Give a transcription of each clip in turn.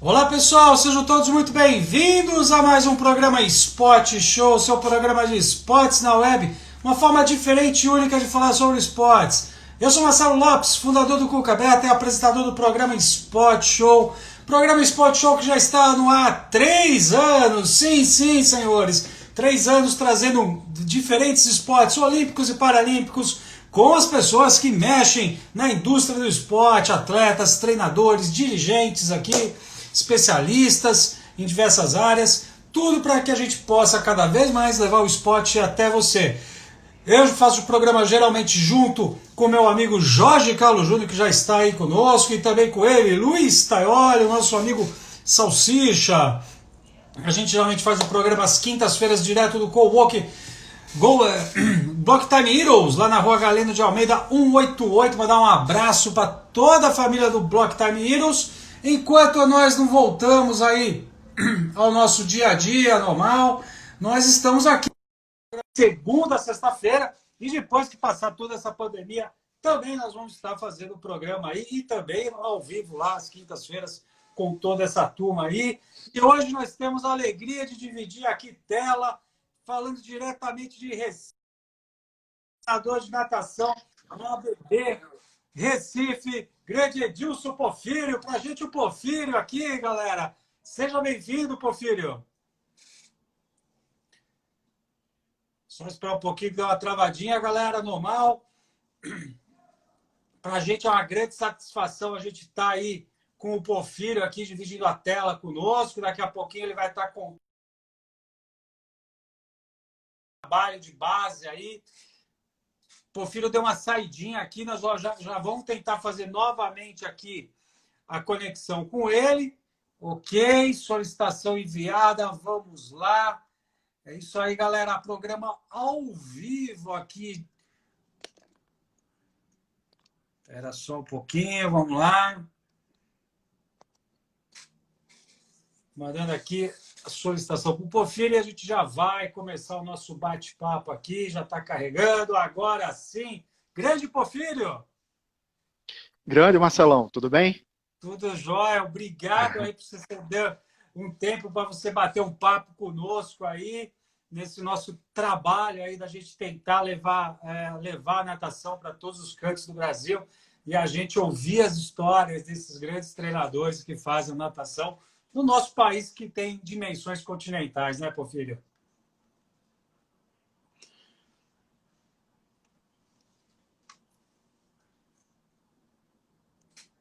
Olá pessoal, sejam todos muito bem-vindos a mais um programa Spot Show, seu programa de esportes na web, uma forma diferente e única de falar sobre esportes. Eu sou Marcelo Lopes, fundador do Cuca Beta e apresentador do programa Spot Show. Programa Spot Show que já está no ar há 3 anos, sim, senhores, 3 anos trazendo diferentes esportes olímpicos e paralímpicos com as pessoas que mexem na indústria do esporte, atletas, treinadores, dirigentes aqui, especialistas em diversas áreas, tudo para que a gente possa cada vez mais levar o esporte até você. Eu faço o programa geralmente junto com meu amigo Jorge Carlos Júnior, que já está aí conosco, e também com ele, Luiz Taioli, o nosso amigo Salsicha. A gente geralmente faz o programa às quintas-feiras, direto do Cowork Block Time Heroes, lá na rua Galeno de Almeida 188. Mandar um abraço para toda a família do Block Time Heroes. Enquanto nós não voltamos aí ao nosso dia a dia normal, nós estamos aqui segunda a sexta-feira, e depois que passar toda essa pandemia, também nós vamos estar fazendo o programa aí, e também ao vivo lá às quintas-feiras com toda essa turma aí. E hoje nós temos a alegria de dividir aqui tela, falando diretamente de Recife, de natação, no ABB, Recife, grande Edilson Porfírio. Para a gente o Porfírio aqui, galera. Seja bem-vindo, Porfírio. Só esperar um pouquinho que deu uma travadinha, galera, normal. Para a gente é uma grande satisfação a gente estar aí com o Porfírio aqui, dividindo a tela conosco. Daqui a pouquinho ele vai estar com trabalho de base aí. Porfírio deu uma saidinha aqui, nós já vamos tentar fazer novamente aqui a conexão com ele. Ok, solicitação enviada, vamos lá. É isso aí, galera, programa ao vivo aqui. Espera só um pouquinho, vamos lá. Mandando aqui a solicitação para o Porfírio e a gente já vai começar o nosso bate-papo aqui, já está carregando, agora sim. Grande Porfírio! Grande Marcelão, tudo bem? Tudo jóia, obrigado aí por você ceder um tempo para você bater um papo conosco aí, nesse nosso trabalho aí da gente tentar levar a natação para todos os cantos do Brasil e a gente ouvir as histórias desses grandes treinadores que fazem natação no nosso país, que tem dimensões continentais, né, Porfírio?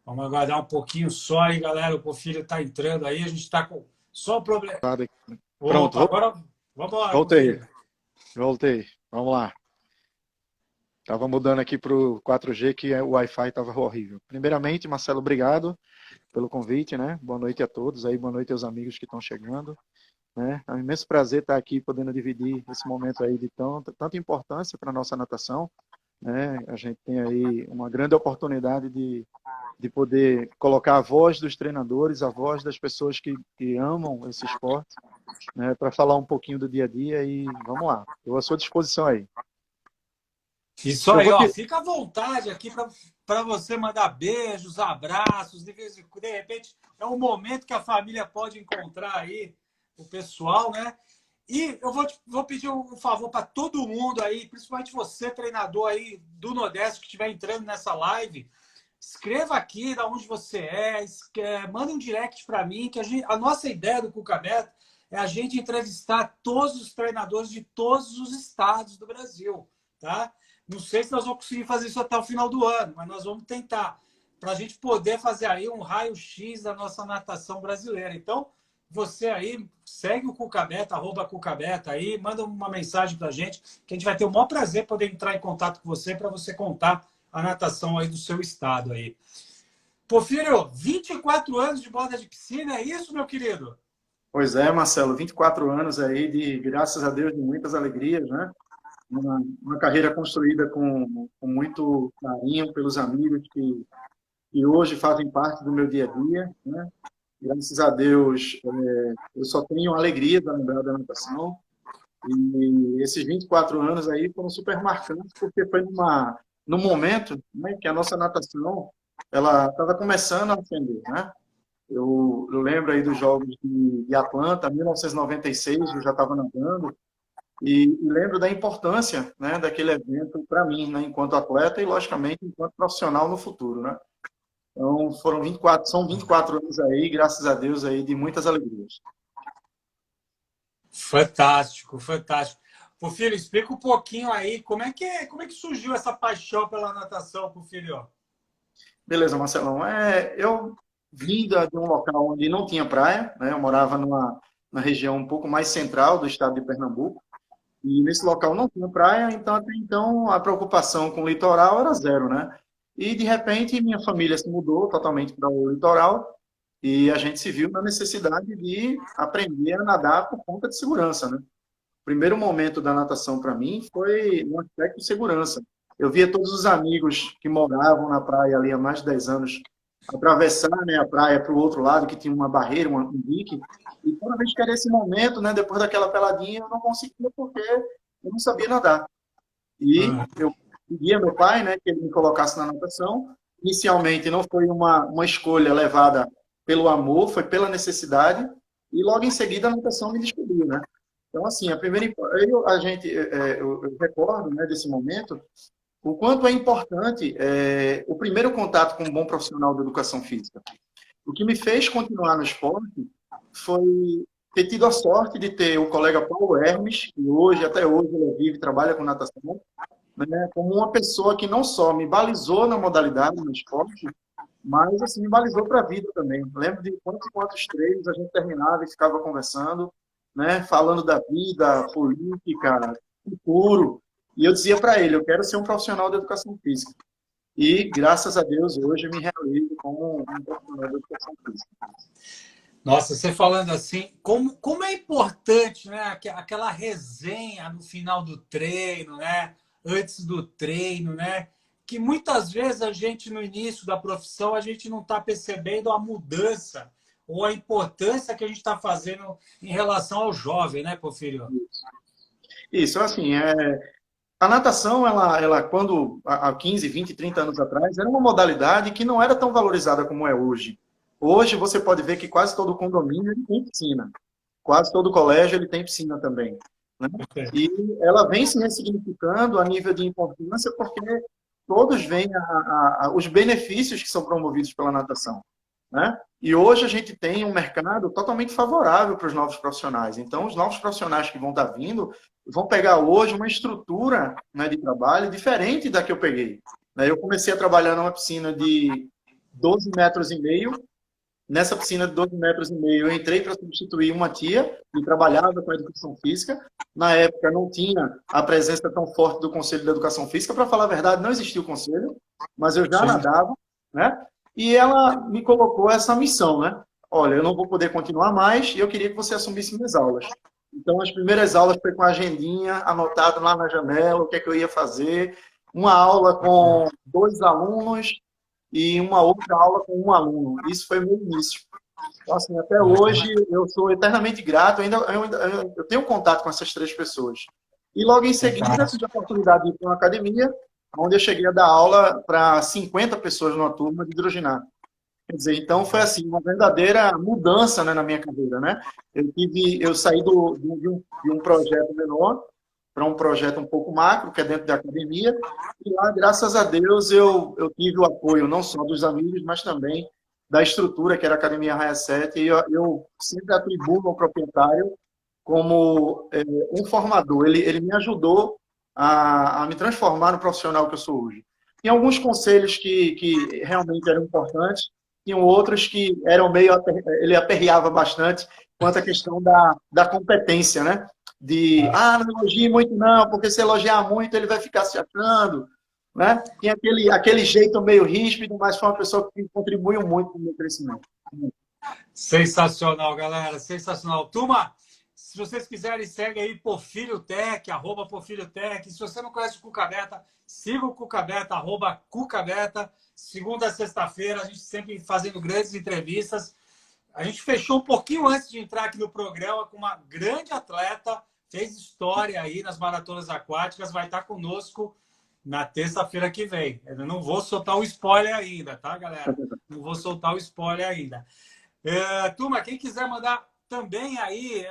Vamos aguardar um pouquinho só aí, galera. O Porfírio está entrando aí, a gente está com só o problema. Pronto, Opa, agora vamos embora, voltei, Porfírio. voltei. Vamos lá. Estava mudando aqui para o 4G que o Wi-Fi estava horrível. Primeiramente, Marcelo, obrigado pelo convite, né? Boa noite a todos aí, boa noite aos amigos que estão chegando, né? É um imenso prazer estar aqui podendo dividir esse momento aí de tanta importância para a nossa natação, né? A gente tem aí uma grande oportunidade de poder colocar a voz dos treinadores, a voz das pessoas que amam esse esporte, né, para falar um pouquinho do dia a dia e vamos lá. Estou à sua disposição aí. Isso Eu aí, vou ó. te... Fica à vontade aqui para você mandar beijos, abraços, de repente é um momento que a família pode encontrar aí o pessoal, né? E eu vou pedir um favor para todo mundo aí, principalmente você, treinador aí do Nordeste, que estiver entrando nessa live. Escreva aqui de onde você manda um direct para mim, que a nossa ideia do Cuca Beta é a gente entrevistar todos os treinadores de todos os estados do Brasil, tá? Não sei se nós vamos conseguir fazer isso até o final do ano, mas nós vamos tentar, para a gente poder fazer aí um raio-x da nossa natação brasileira. Então, você aí, segue o Cucabeta, @Cucabeta aí, manda uma mensagem para a gente, que a gente vai ter o maior prazer poder entrar em contato com você para você contar a natação aí do seu estado aí. Porfírio, 24 anos de borda de piscina, é isso, meu querido? Pois é, Marcelo, 24 anos aí de, graças a Deus, de muitas alegrias, né? Uma carreira construída com muito carinho pelos amigos que hoje fazem parte do meu dia a dia, né? Graças a Deus, eu só tenho alegria da lembrar da natação. E esses 24 anos aí foram super marcantes, porque foi num momento, né, que a nossa natação ela estava começando a ascender, né? Eu lembro aí dos Jogos de Atlanta, 1996, eu já estava nadando, e lembro da importância, né, daquele evento para mim, né, enquanto atleta e, logicamente, enquanto profissional no futuro, né? Então, são 24 anos aí, graças a Deus, aí, de muitas alegrias. Fantástico, fantástico. Porfírio, explica um pouquinho aí como é que surgiu essa paixão pela natação, Porfírio? Beleza, Marcelão. Eu vim de um local onde não tinha praia, né? Eu morava na região um pouco mais central do estado de Pernambuco, e nesse local não tinha praia, então até então a preocupação com o litoral era zero, né? E de repente minha família se mudou totalmente para o litoral e a gente se viu na necessidade de aprender a nadar por conta de segurança, né? O primeiro momento da natação para mim foi no aspecto de segurança. Eu via todos os amigos que moravam na praia ali há mais de 10 anos atravessar, né, a praia para o outro lado, que tinha uma barreira, um dique, e toda vez que era esse momento, né, depois daquela peladinha, eu não conseguia porque eu não sabia nadar. E Ah, eu pedia meu pai, né, que ele me colocasse na natação. Inicialmente não foi uma escolha levada pelo amor, foi pela necessidade, e logo em seguida a natação me descobriu, né? Então, assim, a primeira, eu recordo, né, desse momento, o quanto é importante o primeiro contato com um bom profissional de educação física. O que me fez continuar no esporte foi ter tido a sorte de ter o colega Paulo Hermes, que hoje, até hoje, ele vive e trabalha com natação, né, como uma pessoa que não só me balizou na modalidade, no esporte, mas assim, me balizou para a vida também. Lembro de quantos treinos a gente terminava e ficava conversando, né, falando da vida, política, futuro. E eu dizia para ele, eu quero ser um profissional de educação física. E, graças a Deus, hoje eu me realizo como um profissional de educação física. nossa, você falando assim, como é importante, né, aquela resenha no final do treino, né, antes do treino, né, que muitas vezes a gente no início da profissão a gente não está percebendo a mudança ou a importância que a gente está fazendo em relação ao jovem, né, Porfírio? Isso, assim, a natação, ela quando há 15, 20, 30 anos atrás, era uma modalidade que não era tão valorizada como é hoje. Hoje você pode ver que quase todo condomínio ele tem piscina, quase todo colégio ele tem piscina também, né? E ela vem se ressignificando a nível de importância porque todos veem os benefícios que são promovidos pela natação, né? E hoje a gente tem um mercado totalmente favorável para os novos profissionais. Então, os novos profissionais que vão estar vindo vão pegar hoje uma estrutura, né, de trabalho diferente da que eu peguei. Né? Eu comecei a trabalhar numa piscina de 12 metros e meio. Nessa piscina de 12 metros e meio, eu entrei para substituir uma tia que trabalhava com a educação física. Na época, não tinha a presença tão forte do Conselho de Educação Física. Para falar a verdade, não existia o conselho, mas eu já Sim. nadava, né? E ela me colocou essa missão, né? Olha, eu não vou poder continuar mais e eu queria que você assumisse minhas aulas. Então, as primeiras aulas foi com a agendinha, anotado lá na janela, o que é que eu ia fazer. Uma aula com 2 alunos e uma outra aula com um aluno. Isso foi meu início. Então, assim, até hoje, eu sou eternamente grato. Eu tenho contato com essas 3 pessoas. E logo em seguida, tive a oportunidade de ir para uma academia, onde eu cheguei a dar aula para 50 pessoas numa turma de hidroginástica. Quer dizer, então foi assim, uma verdadeira mudança, né, na minha carreira, né? Eu saí de um projeto menor para um projeto um pouco macro, que é dentro da academia, e lá, graças a Deus, eu tive o apoio não só dos amigos, mas também da estrutura, que era a Academia Raia 7, e eu sempre atribuo ao proprietário como um formador. Ele me ajudou a me transformar no profissional que eu sou hoje. Tem alguns conselhos que realmente eram importantes, tinham outros que eram meio... Ele aperreava bastante quanto à questão da competência, né? Não elogie muito não, porque se elogiar muito ele vai ficar se achando, né? Tem aquele jeito meio ríspido, mas foi uma pessoa que contribuiu muito para o meu crescimento. Sensacional, galera. Sensacional. Turma, se vocês quiserem, segue aí Porfírio Tech, @Porfírio Tech. Se você não conhece o Cuca Beta, siga o Cuca Beta, @Cuca Beta. Segunda a sexta-feira, a gente sempre fazendo grandes entrevistas. A gente fechou um pouquinho antes de entrar aqui no programa com uma grande atleta, fez história aí nas maratonas aquáticas, vai estar conosco na terça-feira que vem. Eu não vou soltar o spoiler ainda, tá, galera? Não vou soltar o spoiler ainda. Turma, quem quiser mandar também aí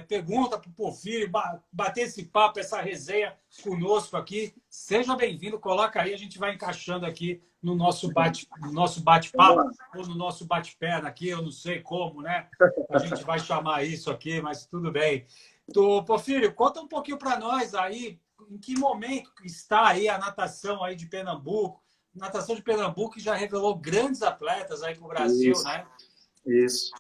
pergunta para o Porfírio, bater esse papo, essa resenha conosco aqui, seja bem-vindo, coloca aí, a gente vai encaixando aqui no nosso Vamos bate-papo, lá. ou no nosso bate-perna aqui, eu não sei como, né? A gente vai chamar isso aqui, mas tudo bem. Porfírio, conta um pouquinho para nós aí, em que momento está aí a natação aí de Pernambuco, natação de Pernambuco que já revelou grandes atletas aí para o Brasil, Isso, né? isso.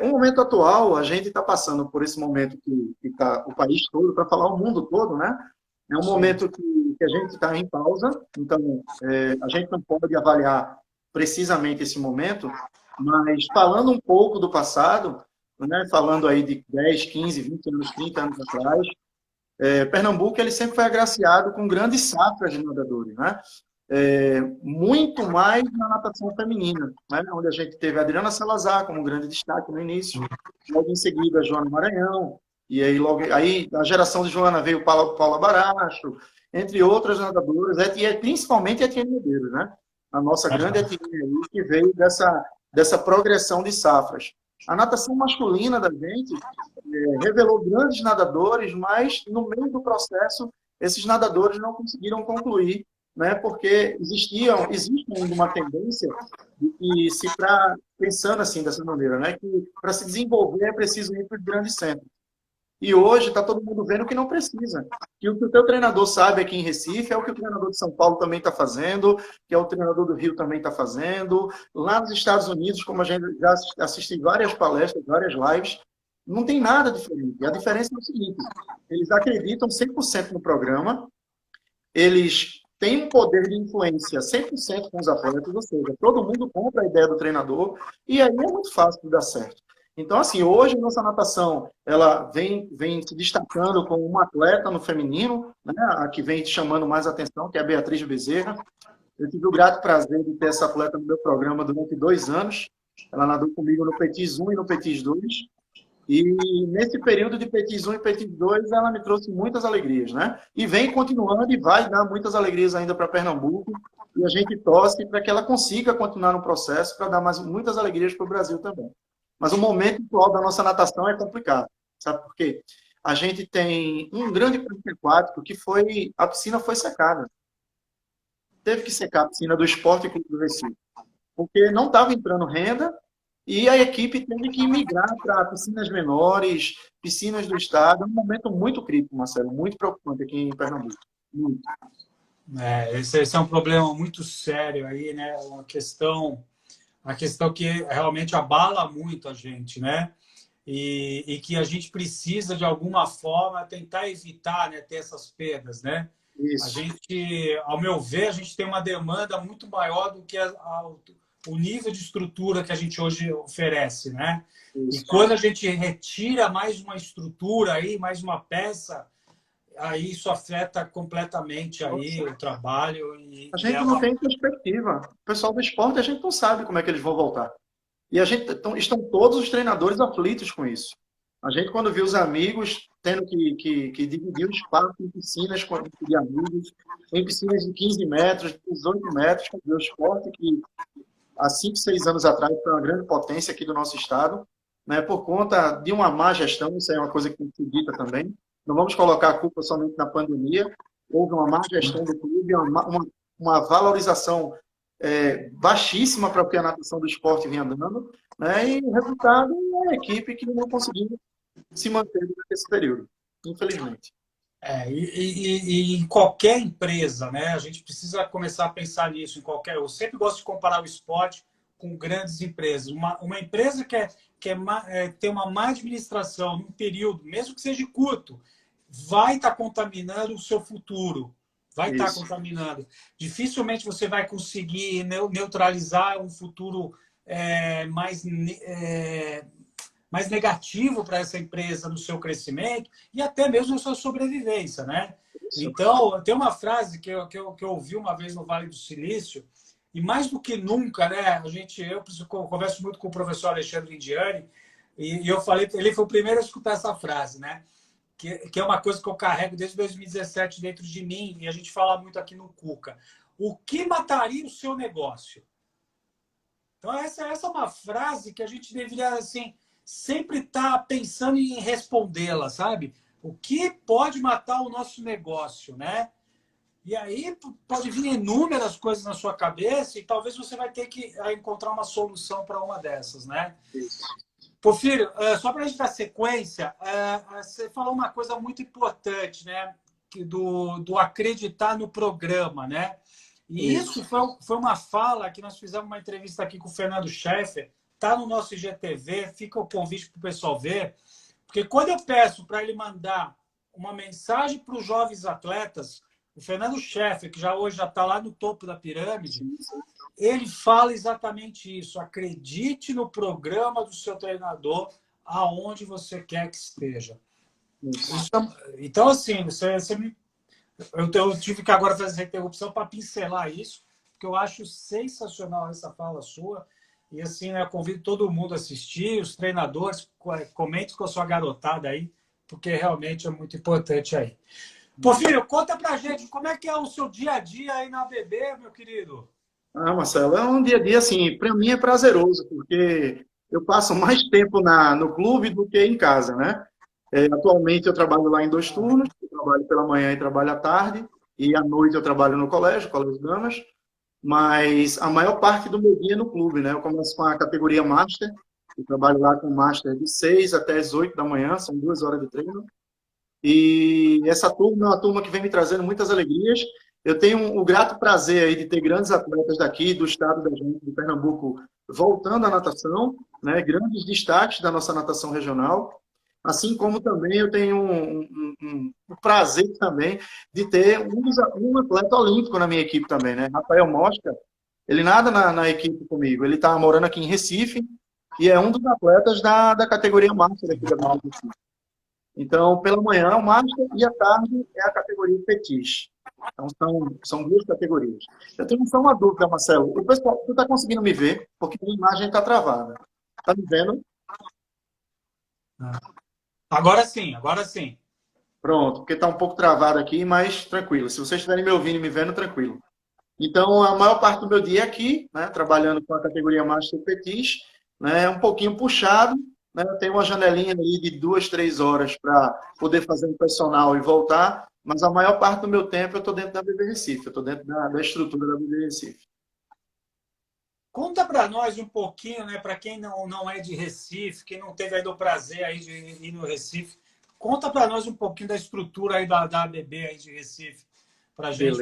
O momento atual, a gente está passando por esse momento que tá o país todo, para falar o mundo todo, né? É um Sim. momento que a gente está em pausa, então a gente não pode avaliar precisamente esse momento, mas falando um pouco do passado, né? Falando aí de 10, 15, 20 anos, 30 anos atrás, Pernambuco ele sempre foi agraciado com grandes safras de nadadores, né? Muito mais na natação feminina, né? Onde a gente teve a Adriana Salazar como grande destaque no início, logo em seguida a Joana Maranhão, e aí logo aí a geração de Joana veio Paula Baracho, entre outras nadadoras, principalmente a Etienne Medeiros, né? A nossa grande Etienne aí, que veio dessa progressão de safras. A natação masculina da gente revelou grandes nadadores, mas no meio do processo esses nadadores não conseguiram concluir, né? Porque existe ainda uma tendência de que pensando assim dessa maneira, né? Que para se desenvolver é preciso ir para os grandes centros. E hoje está todo mundo vendo que não precisa. Que o que o teu treinador sabe aqui em Recife é o que o treinador de São Paulo também está fazendo, que é o treinador do Rio também está fazendo. Lá nos Estados Unidos, como a gente já assistiu várias palestras, várias lives, não tem nada diferente. E a diferença é o seguinte, eles acreditam 100% no programa, eles têm um poder de influência 100% com os atletas, ou seja, todo mundo compra a ideia do treinador, e aí é muito fácil de dar certo. Então, assim, hoje a nossa natação, ela vem se destacando como uma atleta no feminino, né, a que vem chamando mais atenção, que é a Beatriz Bezerra. Eu tive o grato prazer de ter essa atleta no meu programa durante 2 anos. Ela nadou comigo no Petis 1 e no Petis 2. E nesse período de Petis 1 e Petis 2, ela me trouxe muitas alegrias, né? E vem continuando e vai dar muitas alegrias ainda para Pernambuco. E a gente torce para que ela consiga continuar no processo para dar muitas alegrias para o Brasil também. Mas o momento atual da nossa natação é complicado. Sabe por quê? A gente tem um grande parque aquático que a piscina foi secada. Teve que secar a piscina do Esporte Clube do Recife. Porque não estava entrando renda e a equipe teve que migrar para piscinas menores, piscinas do estado. É um momento muito crítico, Marcelo, muito preocupante aqui em Pernambuco. Muito. Esse é um problema muito sério aí, né? A questão que realmente abala muito a gente, né? E que a gente precisa, de alguma forma, tentar evitar, né, ter essas perdas, né? Isso. A gente, ao meu ver, a gente tem uma demanda muito maior do que o nível de estrutura que a gente hoje oferece, né? Isso. E quando a gente retira mais uma estrutura aí, mais uma peça, aí isso afeta completamente aí o trabalho e A gente não tem perspectiva. O pessoal do esporte, a gente não sabe como é que eles vão voltar. E estão todos os treinadores aflitos com isso. A gente, quando viu os amigos tendo que dividir o espaço em piscinas de amigos, em piscinas de 15 metros, de 18 metros, o esporte que há 5, 6 anos atrás foi uma grande potência aqui do nosso estado, né, por conta de uma má gestão, isso é uma coisa que tem que ser dita também. Não vamos colocar a culpa somente na pandemia, houve uma má gestão do clube, uma valorização baixíssima para o que a natação do esporte vinha dando, né, e o resultado é uma equipe que não conseguiu se manter durante esse período, infelizmente. E em qualquer empresa, né? A gente precisa começar a pensar nisso. Eu sempre gosto de comparar o esporte com grandes empresas. Uma empresa que ter uma má administração num período, mesmo que seja curto, vai estar contaminando o seu futuro. Vai estar contaminando. Dificilmente você vai conseguir neutralizar um futuro mais negativo para essa empresa no seu crescimento e até mesmo na sua sobrevivência, né? Então, tem uma frase que eu ouvi uma vez no Vale do Silício, e mais do que nunca, né? Eu converso muito com o professor Alexandre Indiani, e eu falei, ele foi o primeiro a escutar essa frase, né? Que é uma coisa que eu carrego desde 2017 dentro de mim, e a gente fala muito aqui no Cuca. O que mataria o seu negócio? Então, essa é uma frase que a gente deveria, assim, sempre estar pensando em respondê-la, sabe? O que pode matar o nosso negócio, né? E aí pode vir inúmeras coisas na sua cabeça e talvez você vai ter que encontrar uma solução para uma dessas, né? Isso. Porfírio, só para a gente dar sequência, você falou uma coisa muito importante, né? Do acreditar no programa, né? E isso foi uma fala que nós fizemos uma entrevista aqui com o Fernando Scheffer, tá no nosso IGTV, fica o convite para o pessoal ver, porque quando eu peço para ele mandar uma mensagem para os jovens atletas, o Fernando Scheffer, que hoje já está lá no topo da pirâmide, ele fala exatamente isso. Acredite no programa do seu treinador aonde você quer que esteja. Então, assim, eu tive que agora fazer essa interrupção para pincelar isso, porque eu acho sensacional essa fala sua. E, assim, né, eu convido todo mundo a assistir, os treinadores, comente com a sua garotada aí, porque realmente é muito importante aí. Porfírio, conta pra gente como é que é o seu dia a dia aí na ABB, meu querido. Marcelo, é um dia a dia, assim, para mim é prazeroso, porque eu passo mais tempo no clube do que em casa, né? Atualmente eu trabalho lá em 2 turnos, eu trabalho pela manhã e trabalho à tarde, e à noite eu trabalho no colégio, Colégio Damas, mas a maior parte do meu dia é no clube, né? Eu começo com a categoria Master, eu trabalho lá com Master de 6 até as 8 da manhã, são 2 horas de treino, e essa turma é uma turma que vem me trazendo muitas alegrias. Eu tenho o grato prazer aí de ter grandes atletas daqui, do estado da gente, de Pernambuco, voltando à natação, né? Grandes destaques da nossa natação regional. Assim como também eu tenho um prazer também de ter um atleta olímpico na minha equipe também, né? Rafael Mosca, ele nada na equipe comigo. Ele está morando aqui em Recife e é um dos atletas da categoria Master aqui da Recife. Então, pela manhã é o Master e à tarde é a categoria Petis. Então, são 2 categorias. Eu tenho só uma dúvida, Marcelo. O pessoal, tu está conseguindo me ver? Porque a imagem está travada. Está me vendo? Agora sim, agora sim. Pronto, porque está um pouco travado aqui, mas tranquilo. Se vocês estiverem me ouvindo e me vendo, tranquilo. Então, a maior parte do meu dia é aqui, né, trabalhando com a categoria Master Petis, né, um pouquinho puxado, né, eu tenho uma janelinha ali de 2, 3 horas para poder fazer um personal e voltar, mas a maior parte do meu tempo eu estou dentro da BB Recife, eu estou dentro da estrutura da BB Recife. Conta para nós um pouquinho, né, para quem não é de Recife, quem não teve ainda o prazer aí de ir no Recife, conta para nós um pouquinho da estrutura aí da ABB aí de Recife, para a gente.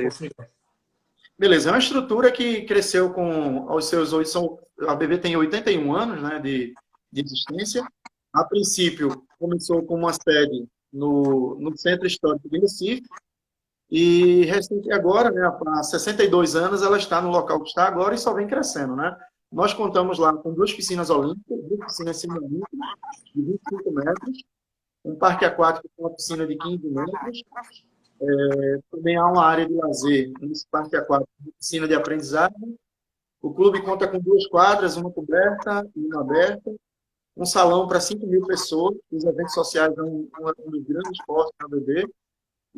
Beleza, é uma estrutura que cresceu com os seus 8, a ABB tem 81 anos, né, de existência. A princípio, começou com uma sede no Centro Histórico de Recife, e recente agora, né, há 62 anos, ela está no local que está agora e só vem crescendo, né? Nós contamos lá com 2 piscinas olímpicas, 2 piscinas semiolímpicas de 25 metros, um parque aquático com uma piscina de 15 metros, também há uma área de lazer nesse parque aquático, uma piscina de aprendizagem. O clube conta com 2 quadras, uma coberta e uma aberta, um salão para 5.000 pessoas, os eventos sociais são um dos grandes fortes da ABB.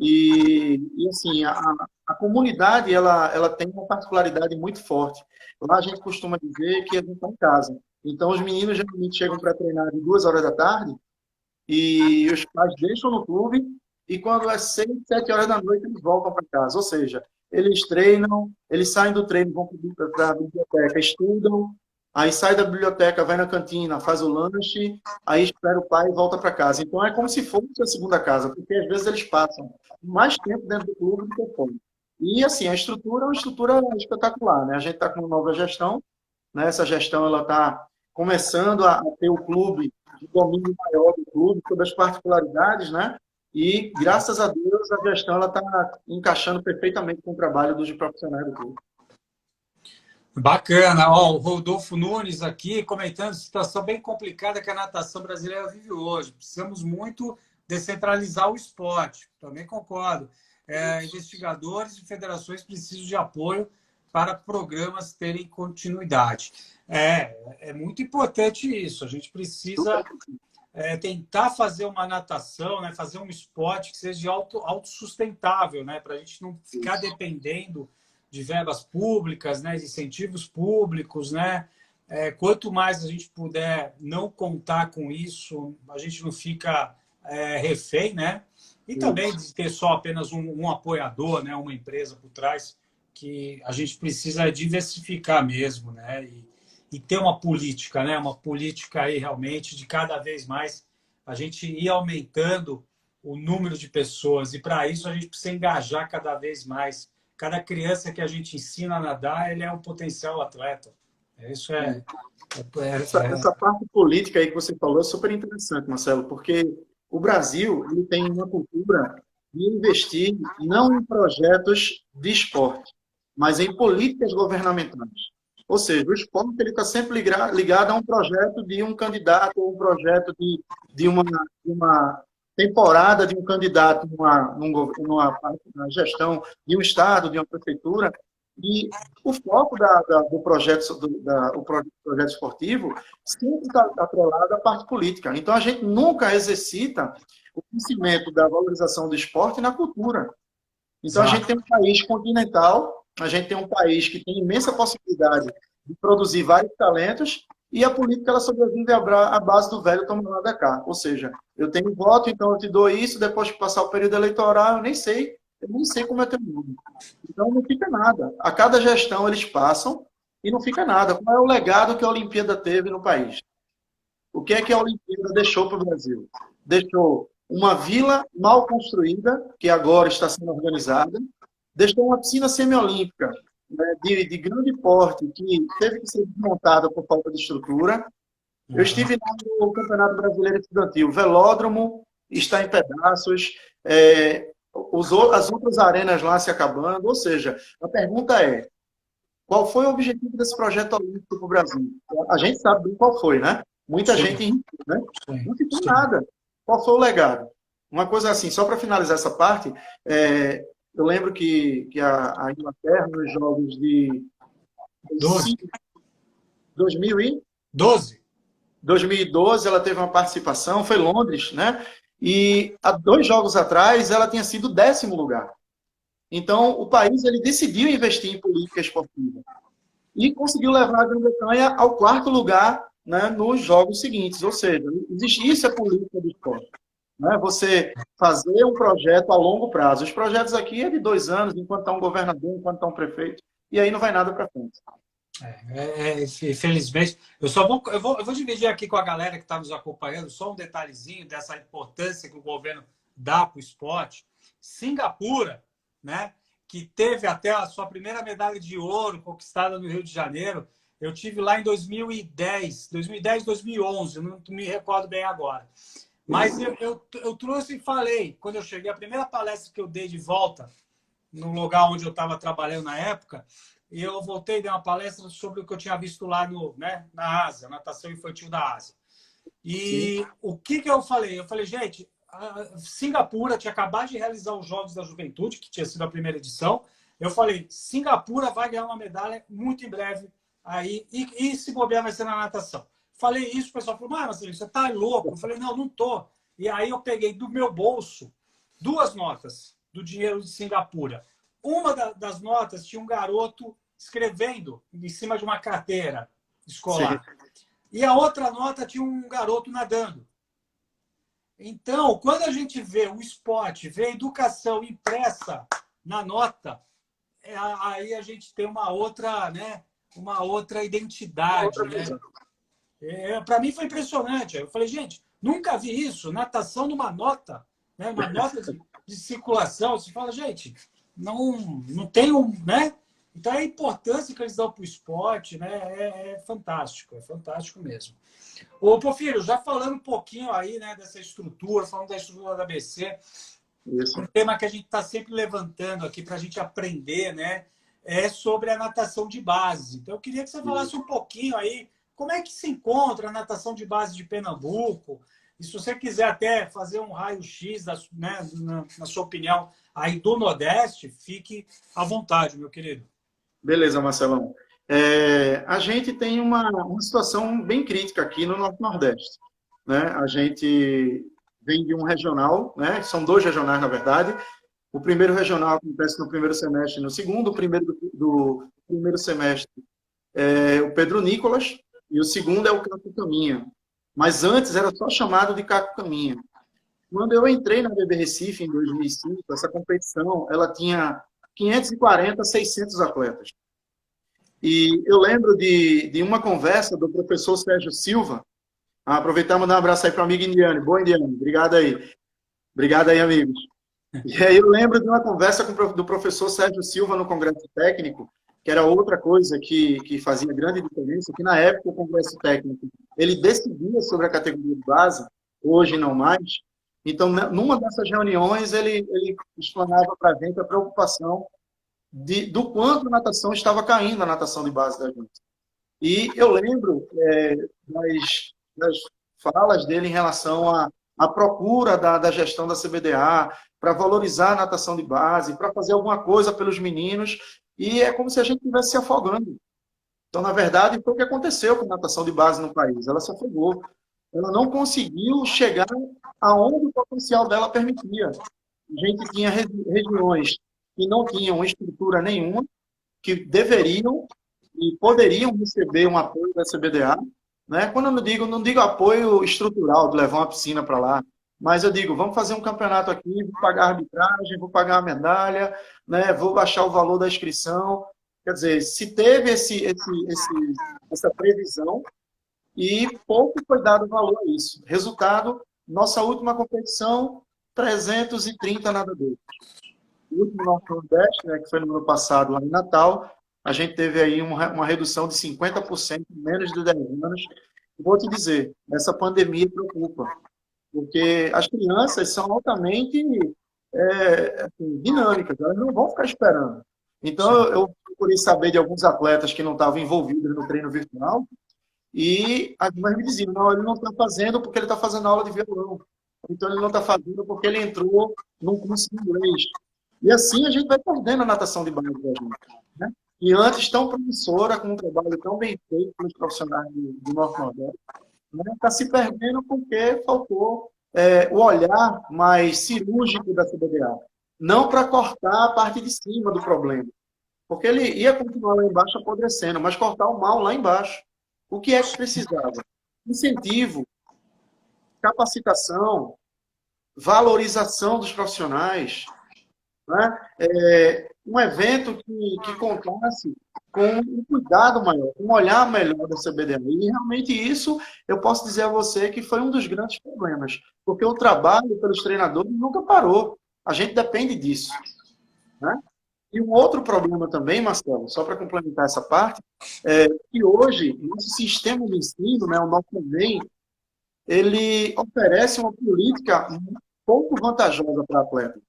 E assim, a comunidade ela tem uma particularidade muito forte. Lá a gente costuma dizer que a gente está em casa. Então, os meninos geralmente chegam para treinar de 2 horas da tarde e os pais deixam no clube e quando é 6, 7 horas da noite eles voltam para casa. Ou seja, eles treinam, eles saem do treino, vão para a biblioteca, estudam, aí sai da biblioteca, vai na cantina, faz o lanche, aí espera o pai e volta para casa. Então é como se fosse a segunda casa, porque às vezes eles passam mais tempo dentro do clube do que fora. E assim, a estrutura é uma estrutura espetacular, né? A gente está com uma nova gestão, né? Essa gestão ela está começando a ter o clube, o domínio maior do clube, todas as particularidades, né? E graças a Deus a gestão ela está encaixando perfeitamente com o trabalho dos profissionais do clube. Bacana. Ó, o Rodolfo Nunes aqui comentando situação bem complicada que a natação brasileira vive hoje. Precisamos muito descentralizar o esporte. Também concordo. Investigadores e federações precisam de apoio para programas terem continuidade. É muito importante isso. A gente precisa tentar fazer uma natação, né, fazer um esporte que seja autossustentável, né, para a gente não ficar dependendo de verbas públicas, né, de incentivos públicos, né, Quanto mais a gente puder não contar com isso, a gente não fica refém, né? E também de ter só apenas um apoiador, né? Uma empresa por trás, que a gente precisa diversificar mesmo, né? E ter uma política, né? Uma política aí realmente de cada vez mais a gente ir aumentando o número de pessoas. E para isso a gente precisa engajar cada vez mais. Cada criança que a gente ensina a nadar, ele é um potencial atleta. Isso Essa parte política aí que você falou é super interessante, Marcelo, porque o Brasil ele tem uma cultura de investir não em projetos de esporte, mas em políticas governamentais. Ou seja, o esporte está sempre ligado a um projeto de um candidato, ou um projeto de uma temporada de um candidato numa gestão de um estado, de uma prefeitura. E o foco do projeto, o projeto esportivo sempre está atrelado à parte política. Então, a gente nunca exercita o conhecimento da valorização do esporte na cultura. Então, a gente tem um país continental, a gente tem um país que tem imensa possibilidade de produzir vários talentos, e a política ela sobrevive à base do velho toma lá da cá. Ou seja, eu tenho voto, então eu te dou isso, depois que passar o período eleitoral, eu nem sei como é teu nome. Então não fica nada. A cada gestão eles passam e não fica nada. Qual é o legado que a Olimpíada teve no país? O que é que a Olimpíada deixou para o Brasil? Deixou uma vila mal construída, que agora está sendo organizada, deixou uma piscina semiolímpica, né, de grande porte, que teve que ser desmontada por falta de estrutura. Eu estive lá no Campeonato Brasileiro Estudantil. O velódromo está em pedaços, as outras arenas lá se acabando. Ou seja, a pergunta é: qual foi o objetivo desse projeto olímpico para o Brasil? A gente sabe bem qual foi, né? Muita gente, né? Não ficou nada. Qual foi o legado? Uma coisa assim, só para finalizar essa parte, eu lembro que a Inglaterra, nos Jogos de 2012, ela teve uma participação, foi Londres, né? E há 2 jogos atrás, ela tinha sido 10º lugar. Então, o país ele decidiu investir em política esportiva e conseguiu levar a Grã-Bretanha ao 4º lugar, né, nos jogos seguintes. Ou seja, isso é política do esporte. Né? Você fazer um projeto a longo prazo. Os projetos aqui é de 2 anos, enquanto está um governador, enquanto está um prefeito, e aí não vai nada para frente. Infelizmente, eu vou dividir aqui com a galera que está nos acompanhando só um detalhezinho dessa importância que o governo dá para o esporte. Singapura, né, que teve até a sua primeira medalha de ouro conquistada no Rio de Janeiro. Eu tive lá em 2010, 2011, não me recordo bem agora. Mas eu trouxe e falei, quando eu cheguei, a primeira palestra que eu dei de volta no lugar onde eu estava trabalhando na época, e eu voltei e dei uma palestra sobre o que eu tinha visto lá na Ásia, natação infantil da Ásia. E o que eu falei? Eu falei, gente, a Singapura tinha acabado de realizar os Jogos da Juventude, que tinha sido a primeira edição. Eu falei, Singapura vai ganhar uma medalha muito em breve aí, e se bobear vai ser na natação. Falei isso, o pessoal falou, mas Marcelo, você tá louco? Eu falei, não tô. E aí eu peguei do meu bolso 2 notas do dinheiro de Singapura. Uma das notas tinha um garoto escrevendo em cima de uma carteira escolar. Sim. E a outra nota tinha um garoto nadando. Então, quando a gente vê o esporte, vê a educação impressa na nota, aí a gente tem uma outra, né, uma outra identidade. Para mim foi impressionante. Eu falei, gente, nunca vi isso. Natação numa nota, né, uma nota de circulação. Você fala, gente, não tem né? Então, a importância que eles dão para o esporte, né, é fantástico mesmo. Ô, Porfírio, já falando um pouquinho aí, né, dessa estrutura, falando da estrutura da ABC, um tema que a gente está sempre levantando aqui para a gente aprender, né, é sobre a natação de base. Então, eu queria que você falasse um pouquinho aí, como é que se encontra a natação de base de Pernambuco, e se você quiser até fazer um raio-x, né, na sua opinião, aí do Nordeste, fique à vontade, meu querido. Beleza, Marcelão. A gente tem uma situação bem crítica aqui no Norte-Nordeste. Né? A gente vem de um regional, né? São 2 regionais, na verdade. O primeiro regional acontece no primeiro semestre e no segundo. O primeiro do primeiro semestre é o Pedro Nicolas, e o segundo é o Caco Caminha. Mas antes era só chamado de Caco Caminha. Quando eu entrei na BB Recife, em 2005, essa competição ela tinha 540, 600 atletas. E eu lembro de uma conversa do professor Sérgio Silva. Aproveitar e mandar um abraço aí para o amigo Indiane. Boa, Indiane. Obrigado aí. Obrigado aí, amigos. E aí eu lembro de uma conversa do professor Sérgio Silva no Congresso Técnico, que era outra coisa que fazia grande diferença, que na época o Congresso Técnico ele decidia sobre a categoria de base, hoje não mais. Então, numa dessas reuniões, ele explanava para a gente a preocupação do quanto a natação estava caindo, a natação de base da gente. E eu lembro das falas dele em relação à procura da gestão da CBDA para valorizar a natação de base, para fazer alguma coisa pelos meninos, e é como se a gente estivesse se afogando. Então, na verdade, foi o que aconteceu com a natação de base no país. Ela se afogou. Ela não conseguiu chegar aonde o potencial dela permitia. A gente tinha regiões que não tinham estrutura nenhuma, que deveriam e poderiam receber um apoio da CBDA. Né? Quando eu não digo apoio estrutural, de levar uma piscina para lá, mas eu digo, vamos fazer um campeonato aqui, vou pagar a arbitragem, vou pagar a medalha, né? Vou baixar o valor da inscrição. Quer dizer, se teve essa previsão e pouco foi dado valor a isso. Resultado, nossa última competição, 330 nadadores. O último Norte-Nordeste, né, que foi no ano passado, lá em Natal, a gente teve aí uma redução de 50% em menos de 10 anos. Vou te dizer, essa pandemia preocupa, porque as crianças são altamente assim, dinâmicas, elas não vão ficar esperando. Então, eu procurei saber de alguns atletas que não estavam envolvidos no treino virtual, e algumas me diziam, não, ele não está fazendo porque ele está fazendo aula de violão. Então, ele não está fazendo porque ele entrou num curso de inglês. E assim a gente vai perdendo a natação de base da gente, né? E antes tão promissora, com um trabalho tão bem feito pelos profissionais do Norte-Nordeste, está se perdendo porque faltou o olhar mais cirúrgico da CBDA. Não para cortar a parte de cima do problema, porque ele ia continuar lá embaixo apodrecendo, mas cortar o mal lá embaixo. O que é que precisava? Incentivo, capacitação, valorização dos profissionais, né? Um evento que contasse com um cuidado maior, um olhar melhor da CBDA. E realmente isso, eu posso dizer a você que foi um dos grandes problemas, porque o trabalho pelos treinadores nunca parou. A gente depende disso, né? E um outro problema também, Marcelo, só para complementar essa parte, é que hoje, nosso sistema de ensino, né, o nosso Enem, ele oferece uma política pouco vantajosa para atletas.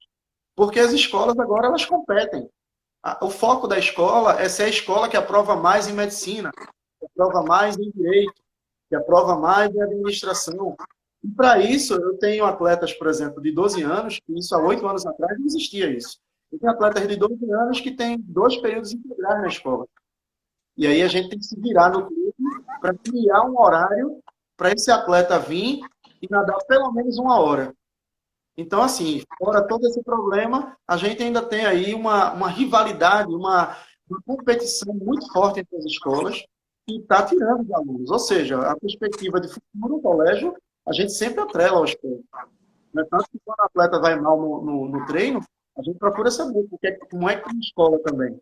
Porque as escolas agora elas competem. O foco da escola é ser a escola que aprova mais em medicina, que aprova mais em direito, que aprova mais em administração. E para isso, eu tenho atletas, por exemplo, de 12 anos, que isso há 8 anos atrás não existia isso. Eu tenho atletas de 12 anos que têm 2 períodos integrais na escola. E aí a gente tem que se virar no clube para criar um horário para esse atleta vir e nadar pelo menos 1 hora. Então, assim, fora todo esse problema, a gente ainda tem aí uma rivalidade, uma competição muito forte entre as escolas que está tirando os alunos. Ou seja, a perspectiva de futuro no colégio, a gente sempre atrela ao esporte. Né? Tanto que quando o atleta vai mal no treino, a gente procura saber como é que tem a escola também.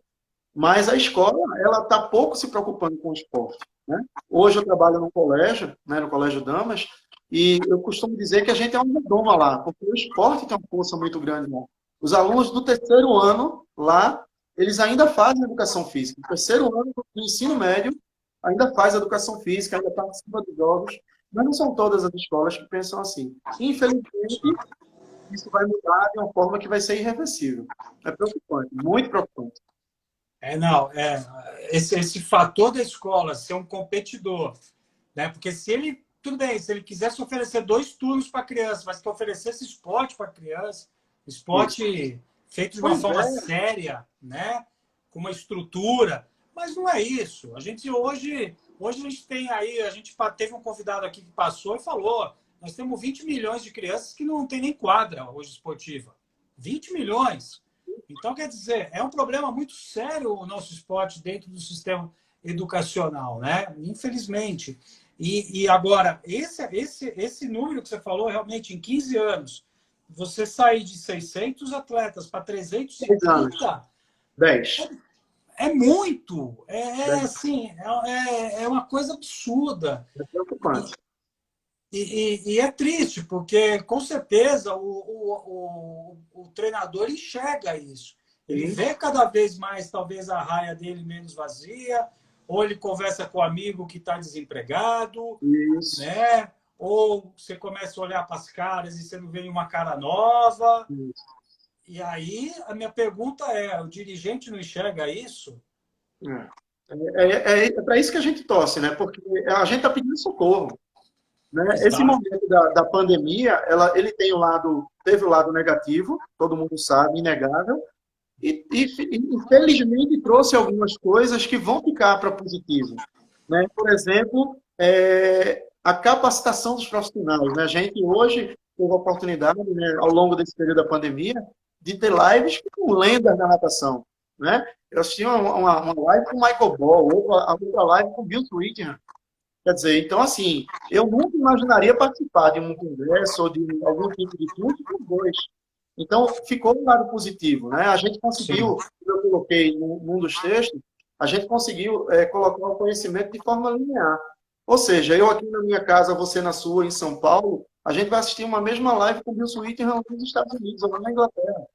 Mas a escola, ela está pouco se preocupando com o esporte. Né? Hoje eu trabalho no colégio, né, no Colégio Damas, e eu costumo dizer que a gente é uma redoma lá, porque o esporte tem uma força muito grande lá. Os alunos do 3º ano lá, eles ainda fazem educação física. O 3º ano do ensino médio ainda faz educação física, ainda participa dos jogos, mas não são todas as escolas que pensam assim. Infelizmente, isso vai mudar de uma forma que vai ser irreversível. É preocupante, muito preocupante. Esse fator da escola ser um competidor, né? Porque se ele, tudo bem, se ele quisesse oferecer 2 turnos para a criança, mas que oferecesse esporte para a criança, esporte feito de uma forma séria, né? Com uma estrutura, mas não é isso. A gente hoje a gente tem aí, a gente teve um convidado aqui que passou e falou, nós temos 20 milhões de crianças que não tem nem quadra hoje esportiva. 20 milhões. Então, quer dizer, é um problema muito sério o nosso esporte dentro do sistema educacional, né? Infelizmente. E agora, esse número que você falou, realmente, em 15 anos, você sair de 600 atletas para 10 anos. 330, 10. é muito. Dez. Assim, é uma coisa absurda. É preocupante. E é triste, porque com certeza o treinador enxerga isso. Ele Sim. vê cada vez mais, talvez, a raia dele menos vazia, ou ele conversa com o amigo que está desempregado, Isso. né? Ou você começa a olhar para as caras e você não vê nenhuma cara nova. Isso. E aí, a minha pergunta é, o dirigente não enxerga isso? É para isso que a gente torce, né? Porque a gente está pedindo socorro. Né? Esse Exato. momento da pandemia, ele tem teve o lado negativo, todo mundo sabe, inegável, e infelizmente trouxe algumas coisas que vão ficar para positivo. Né? Por exemplo, a capacitação dos profissionais. Né? A gente hoje teve a oportunidade, né, ao longo desse período da pandemia, de ter lives com lendas da natação. Né? Eu assisti uma live com o Michael Ball, outra live com o Bill Sweetingham. Quer dizer, então, assim, eu nunca imaginaria participar de um congresso ou de algum tipo de curso com dois. Então, ficou um lado positivo, né? A gente conseguiu, como eu coloquei num dos textos, a gente conseguiu colocar o conhecimento de forma linear. Ou seja, eu aqui na minha casa, você na sua, em São Paulo, a gente vai assistir uma mesma live com o Bill Sweetingham nos Estados Unidos ou na Inglaterra.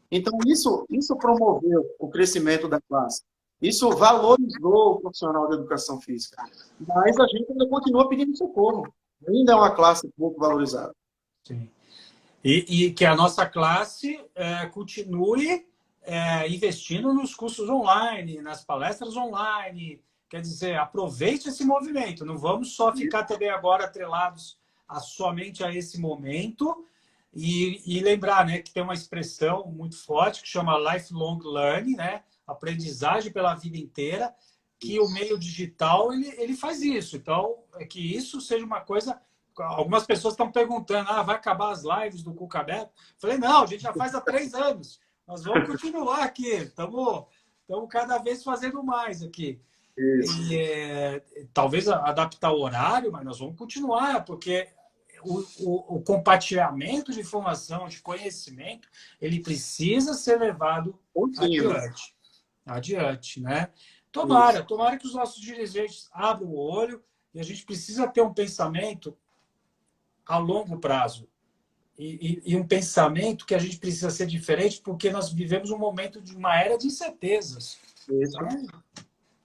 Então, isso promoveu o crescimento da classe. Isso valorizou o profissional da educação física. Mas a gente ainda continua pedindo socorro. Ainda é uma classe pouco valorizada. Sim. E que a nossa classe continue investindo nos cursos online, nas palestras online. Quer dizer, aproveite esse movimento. Não vamos só ficar também agora atrelados somente a esse momento. E lembrar, né, que tem uma expressão muito forte que chama lifelong learning, né? Aprendizagem pela vida inteira, que o meio digital ele faz isso. Então, é que isso seja uma coisa. Algumas pessoas estão perguntando: vai acabar as lives do Cuca Beto? Falei: não, a gente já faz há 3 anos. Nós vamos continuar aqui. Estamos cada vez fazendo mais aqui. Talvez adaptar o horário, mas nós vamos continuar, porque o compartilhamento de informação, de conhecimento, ele precisa ser levado adiante, né? Tomara que os nossos dirigentes abram o olho, e a gente precisa ter um pensamento a longo prazo. E um pensamento que a gente precisa ser diferente, porque nós vivemos um momento de uma era de incertezas. Então,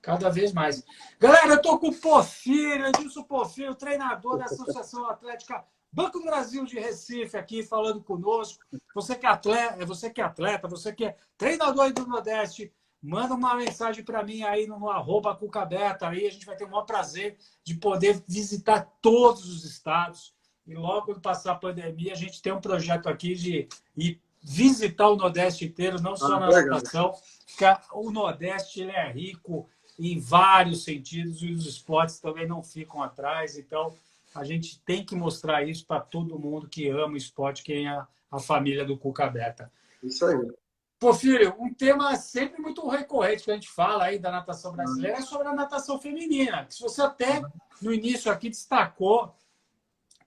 cada vez mais. Galera, eu estou com o Porfírio, Edilson Porfírio, treinador da Associação Atlética Banco do Brasil de Recife, aqui falando conosco. Você que é atleta, você que é treinador aí do Nordeste, manda uma mensagem para mim aí no @cucabeta, aí a gente vai ter o maior prazer de poder visitar todos os estados. E logo quando passar a pandemia, a gente tem um projeto aqui de ir visitar o Nordeste inteiro, não só na natação, porque o Nordeste ele é rico em vários sentidos e os esportes também não ficam atrás. Então, a gente tem que mostrar isso para todo mundo que ama o esporte, quem é a família do Cuca Beta. Isso aí. Porfírio, um tema sempre muito recorrente que a gente fala aí da natação brasileira é sobre a natação feminina. Se você até no início aqui destacou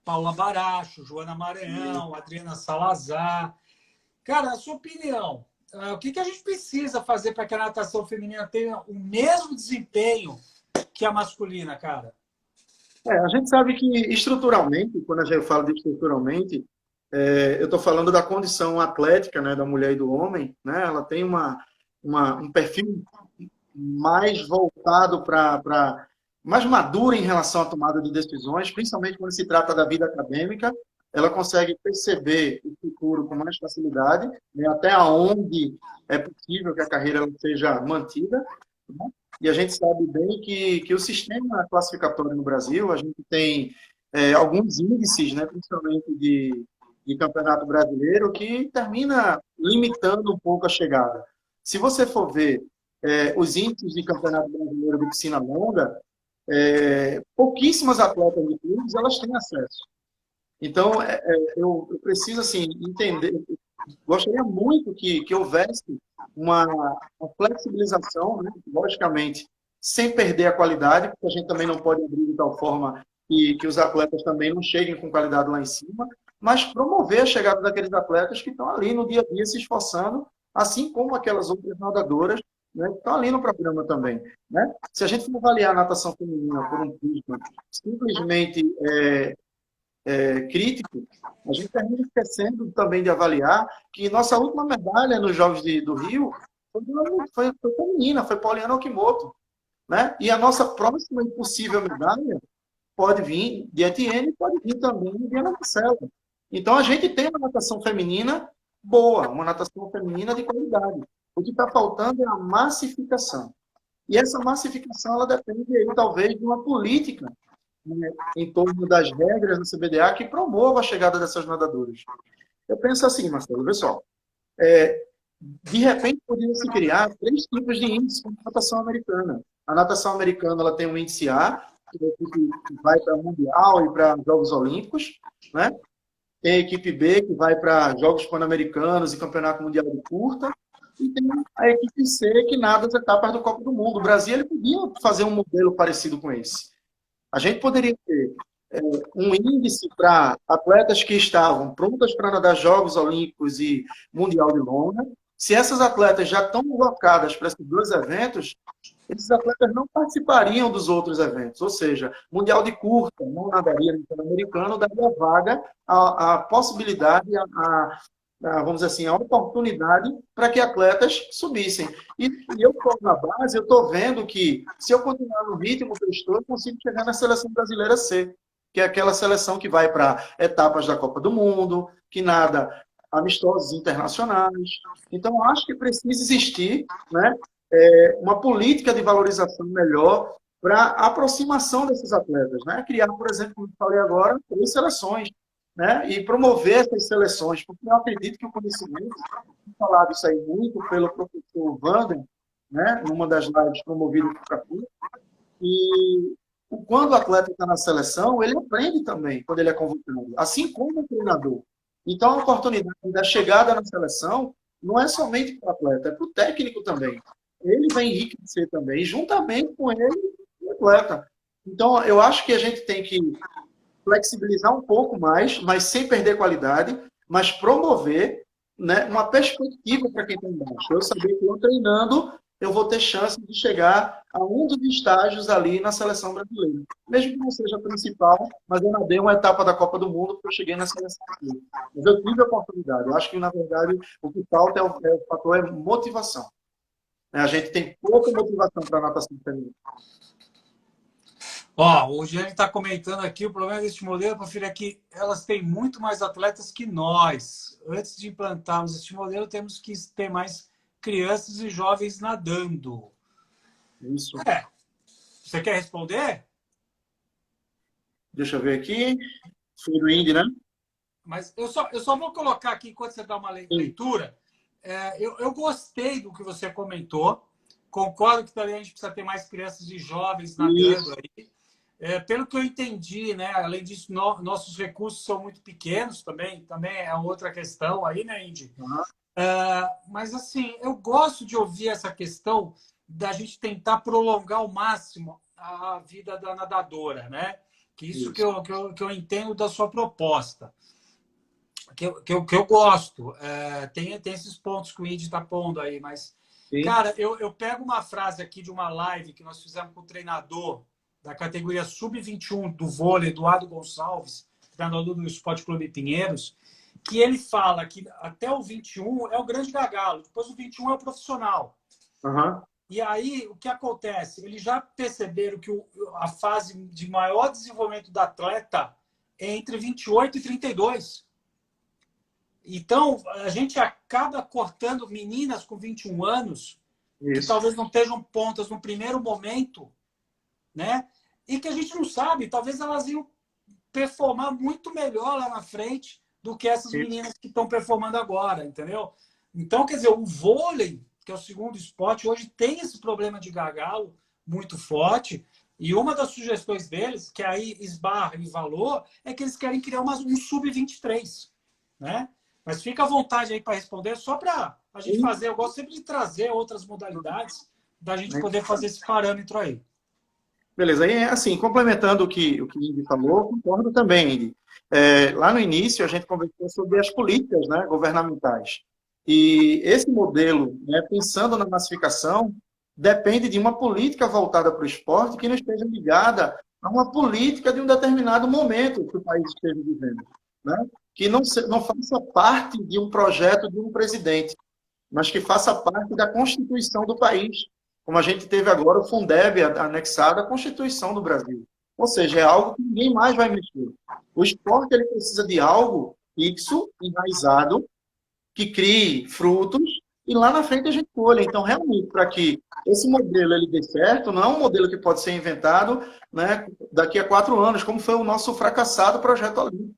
Paula Baracho, Joana Maranhão, Adriana Salazar. Cara, na sua opinião, o que a gente precisa fazer para que a natação feminina tenha o mesmo desempenho que a masculina, cara? A gente sabe que estruturalmente, quando a gente fala de estruturalmente, eu estou falando da condição atlética, né, da mulher e do homem, né? Ela tem um perfil mais voltado mais madura em relação à tomada de decisões, principalmente quando se trata da vida acadêmica. Ela consegue perceber o futuro com mais facilidade, né, até onde é possível que a carreira seja mantida. Né? E a gente sabe bem que o sistema classificatório no Brasil, a gente tem alguns índices, né, principalmente de campeonato brasileiro, que termina limitando um pouco a chegada. Se você for ver os índices de campeonato brasileiro de piscina longa, pouquíssimas atletas de clubes elas têm acesso. Então, eu preciso assim, entender, gostaria muito que houvesse uma flexibilização, né? Logicamente, sem perder a qualidade, porque a gente também não pode abrir de tal forma que os atletas também não cheguem com qualidade lá em cima, mas promover a chegada daqueles atletas que estão ali no dia a dia se esforçando, assim como aquelas outras nadadoras, né, que estão ali no programa também. Né? Se a gente for avaliar a natação feminina por um prisma simplesmente crítico, a gente termina esquecendo também de avaliar que nossa última medalha nos Jogos do Rio foi feminina, foi Poliana Okimoto. Né? E a nossa próxima e possível medalha pode vir de Etienne, pode vir também de Ana Marcela. Então, a gente tem uma natação feminina boa, uma natação feminina de qualidade. O que está faltando é a massificação. E essa massificação, ela depende, aí, talvez, de uma política, né, em torno das regras do CBDA que promova a chegada dessas nadadoras. Eu penso assim, Marcelo, pessoal, de repente poderia se criar 3 tipos de índice como a natação americana. A natação americana ela tem um índice A, que é a equipe que vai para o Mundial e para Jogos Olímpicos, né? Tem a equipe B, que vai para Jogos Pan-Americanos e Campeonato Mundial de Curta, e tem a equipe C, que nada as etapas do Copa do Mundo. O Brasil ele podia fazer um modelo parecido com esse. A gente poderia ter um índice para atletas que estavam prontas para nadar Jogos Olímpicos e Mundial de Longa. Se essas atletas já estão colocadas para esses 2 eventos, esses atletas não participariam dos outros eventos. Ou seja, Mundial de Curta não nadaria no Pan-Americano, daria vaga, a possibilidade, vamos dizer assim, a oportunidade para que atletas subissem. E eu estou na base, eu estou vendo que, se eu continuar no ritmo que eu estou, eu consigo chegar na seleção brasileira C, que é aquela seleção que vai para etapas da Copa do Mundo, que nada amistosos internacionais. Então, acho que precisa existir, né, uma política de valorização melhor para a aproximação desses atletas. Né? Criar, por exemplo, como eu falei agora, 3 seleções, né? E promover essas seleções, porque eu acredito que o conhecimento, falado isso aí muito pelo professor Wander, né, numa das lives promovidas por Capu, e quando o atleta está na seleção, ele aprende também, quando ele é convocado, assim como o treinador. Então, a oportunidade da chegada na seleção não é somente para o atleta, é para o técnico também. Ele vai enriquecer também, juntamente com ele, o atleta. Então, eu acho que a gente tem que flexibilizar um pouco mais, mas sem perder qualidade, mas promover, né, uma perspectiva para quem está embaixo. Eu saber que eu treinando, eu vou ter chance de chegar a um dos estágios ali na seleção brasileira. Mesmo que não seja a principal, mas eu nadei uma etapa da Copa do Mundo porque eu cheguei na seleção brasileira. Mas eu tive a oportunidade. Eu acho que, na verdade, o que falta o fator motivação. A gente tem pouca motivação para a natação feminina. Ó, o Gianni está comentando aqui, o problema deste modelo, professor, é que elas têm muito mais atletas que nós. Antes de implantarmos este modelo, temos que ter mais crianças e jovens nadando. Isso. Você quer responder? Deixa eu ver aqui. Foi do Indy, né? Mas eu só vou colocar aqui, enquanto você dá uma leitura, eu gostei do que você comentou. Concordo que também a gente precisa ter mais crianças e jovens nadando aí. Pelo que eu entendi, né? Além disso, nossos recursos são muito pequenos também é outra questão aí, né, Indy? Uhum. Mas, assim, eu gosto de ouvir essa questão da gente tentar prolongar ao máximo a vida da nadadora, né? Que isso que eu entendo da sua proposta. Que eu gosto. Tem esses pontos que o Indy está pondo aí, mas... Sim. Cara, eu pego uma frase aqui de uma live que nós fizemos com o treinador da categoria Sub-21 do vôlei, Eduardo Gonçalves, treinador do Esporte Clube Pinheiros, que ele fala que até o 21 é o grande gargalo, depois o 21 é o profissional. Uhum. E aí, o que acontece? Eles já perceberam que a fase de maior desenvolvimento do atleta é entre 28 e 32. Então, a gente acaba cortando meninas com 21 anos, que talvez não estejam prontas no primeiro momento, né? E que a gente não sabe, talvez elas iam performar muito melhor lá na frente do que essas meninas que estão performando agora, entendeu? Então, quer dizer, o vôlei, que é o segundo esporte, hoje tem esse problema de gargalo muito forte, e uma das sugestões deles, que aí esbarra em valor, é que eles querem criar um sub-23, né? Mas fica à vontade aí para responder, só para a gente fazer. Eu gosto sempre de trazer outras modalidades da gente poder fazer esse parâmetro aí. Beleza, aí assim, complementando o que Indy falou, concordo também, Indy. Lá no início, a gente conversou sobre as políticas, né, governamentais. E esse modelo, né, pensando na massificação, depende de uma política voltada para o esporte que não esteja ligada a uma política de um determinado momento que o país esteja vivendo. Né? Que não faça parte de um projeto de um presidente, mas que faça parte da Constituição do país, como a gente teve agora o Fundeb anexado à Constituição do Brasil. Ou seja, é algo que ninguém mais vai mexer. O esporte ele precisa de algo fixo, enraizado, que crie frutos, e lá na frente a gente colhe. Então, realmente, para que esse modelo ele dê certo, não é um modelo que pode ser inventado, né, daqui a 4 anos, como foi o nosso fracassado projeto olímpico,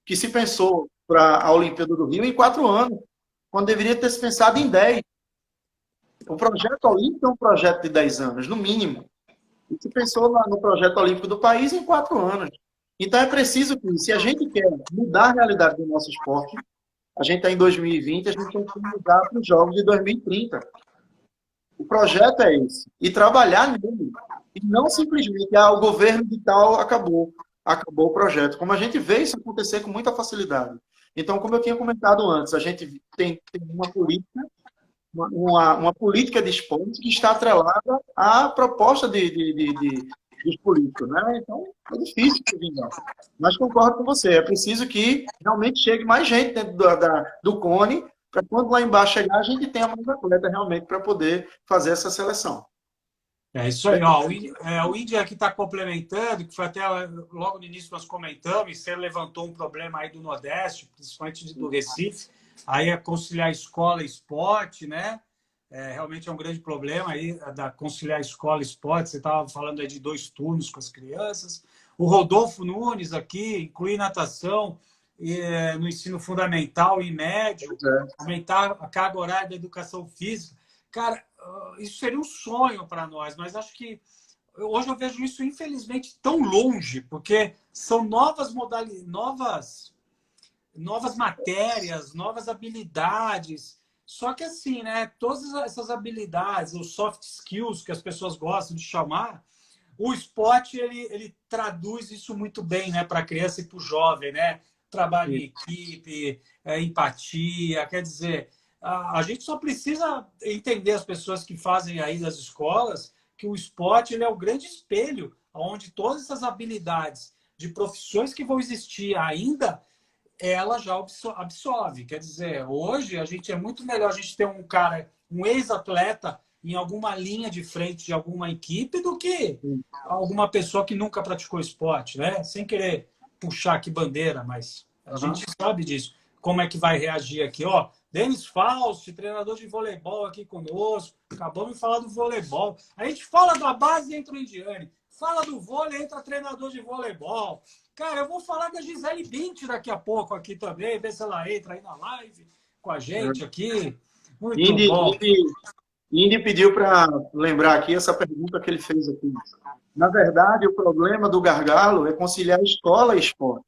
que se pensou para a Olimpíada do Rio em 4 anos, quando deveria ter se pensado em 10. O projeto olímpico é um projeto de 10 anos, no mínimo. E se pensou no projeto olímpico do país em 4 anos. Então é preciso que, se a gente quer mudar a realidade do nosso esporte, a gente está em 2020, a gente tem que mudar para os Jogos de 2030. O projeto é esse. E trabalhar nele. E não simplesmente, o governo de tal acabou o projeto. Como a gente vê isso acontecer com muita facilidade. Então, como eu tinha comentado antes, a gente tem uma política, uma política de esporte que está atrelada à proposta dos políticos, né? Então, é difícil de vingar. Mas concordo com você, é preciso que realmente chegue mais gente dentro do CONE, para quando lá embaixo chegar, a gente tenha mais atleta realmente para poder fazer essa seleção. É isso aí, ó. O Indy aqui está complementando, que foi até logo no início nós comentamos, e você levantou um problema aí do Nordeste, principalmente do Recife, aí é conciliar escola e esporte, né? Realmente é um grande problema aí da conciliar escola e esporte. Você estava falando aí de 2 turnos com as crianças. O Rodolfo Nunes aqui, incluir natação no ensino fundamental e médio, aumentar a carga horária da educação física. Cara, isso seria um sonho para nós, mas acho que hoje eu vejo isso, infelizmente, tão longe, porque são novas modalidades, novas matérias, novas habilidades. Só que assim, né? Todas essas habilidades, os soft skills que as pessoas gostam de chamar, o esporte ele traduz isso muito bem, né? Para a criança e para o jovem, né? Trabalho em equipe, empatia, quer dizer, a gente só precisa entender as pessoas que fazem aí das escolas que o esporte ele é o grande espelho onde todas essas habilidades de profissões que vão existir ainda, ela já absorve. Quer dizer, hoje a gente é muito melhor a gente ter um cara, um ex-atleta em alguma linha de frente de alguma equipe do que alguma pessoa que nunca praticou esporte, né? Sem querer puxar aqui bandeira, mas a gente sabe disso. Como é que vai reagir aqui, ó? Denis Fausti, treinador de voleibol aqui conosco. Acabamos de falar do voleibol. A gente fala da base e entra o Indiane. Fala do vôlei, entra treinador de voleibol. Cara, eu vou falar da Gisele Bint daqui a pouco aqui também, ver se ela entra aí na live com a gente aqui. Muito bom. Indy pediu para lembrar aqui essa pergunta que ele fez aqui. Na verdade, o problema do gargalo é conciliar escola e esporte.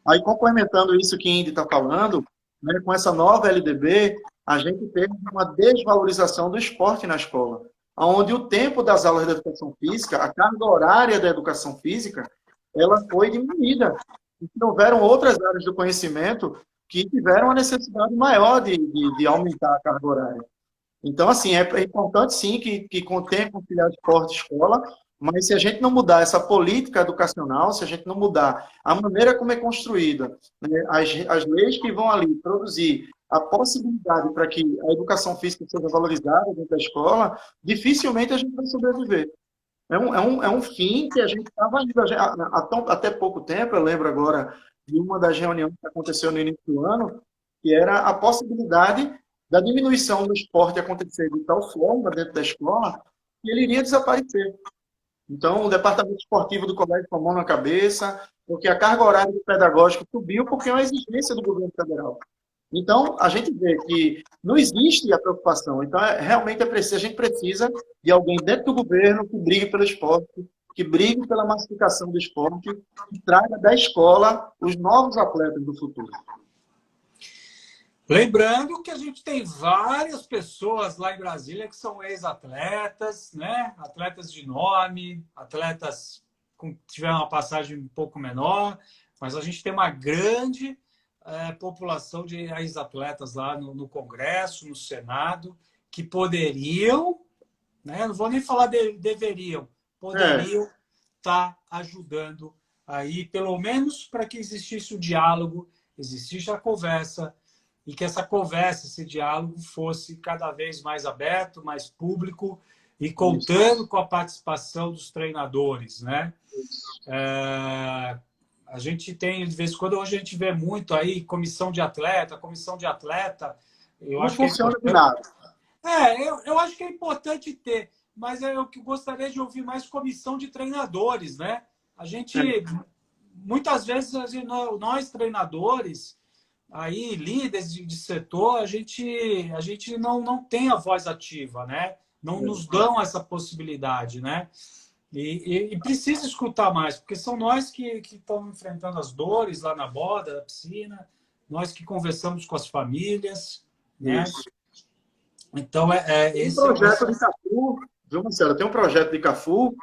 Aí, complementando isso que Indy está falando, né, com essa nova LDB, a gente teve uma desvalorização do esporte na escola, onde o tempo das aulas de educação física, a carga horária da educação física, ela foi diminuída. Então, houveram outras áreas do conhecimento que tiveram a necessidade maior de aumentar a carga horária. Então, assim, é importante, sim, que contenha conciliar esporte e escola, mas se a gente não mudar essa política educacional, se a gente não mudar a maneira como é construída, né, as leis que vão ali produzir a possibilidade para que a educação física seja valorizada dentro da escola, dificilmente a gente vai sobreviver. É um fim que a gente estava indo. Até pouco tempo, eu lembro agora de uma das reuniões que aconteceu no início do ano, que era a possibilidade da diminuição do esporte acontecer de tal forma dentro da escola que ele iria desaparecer. Então, o departamento esportivo do colégio com a mão na cabeça, porque a carga horária do pedagógico subiu porque é uma exigência do governo federal. Então, a gente vê que não existe a preocupação. Então, realmente a gente precisa de alguém dentro do governo que brigue pelo esporte, que brigue pela massificação do esporte, que traga da escola os novos atletas do futuro. Lembrando que a gente tem várias pessoas lá em Brasília que são ex-atletas, né? Atletas de nome, atletas que tiveram uma passagem um pouco menor, mas a gente tem uma grande população de ex-atletas lá no Congresso, no Senado, que poderiam, né? Não vou nem falar deveriam, poderiam estar ajudando aí, pelo menos para que existisse o diálogo, existisse a conversa, e que essa conversa, esse diálogo fosse cada vez mais aberto, mais público e contando com a participação dos treinadores, né? A gente tem, de vez em quando, hoje a gente vê muito aí comissão de atleta, eu Não acho que é funciona de importante. nada. Eu acho que é importante ter, mas eu que gostaria de ouvir mais comissão de treinadores, né? A gente, muitas vezes, nós treinadores, aí líderes de setor, a gente não tem a voz ativa, né? Não nos dão essa possibilidade, né? E precisa escutar mais, porque são nós que estamos enfrentando as dores lá na borda da piscina, nós que conversamos com as famílias, né? Isso. Então, Tem um projeto de Cafu, viu, Marcelo? Tem um projeto de Cafu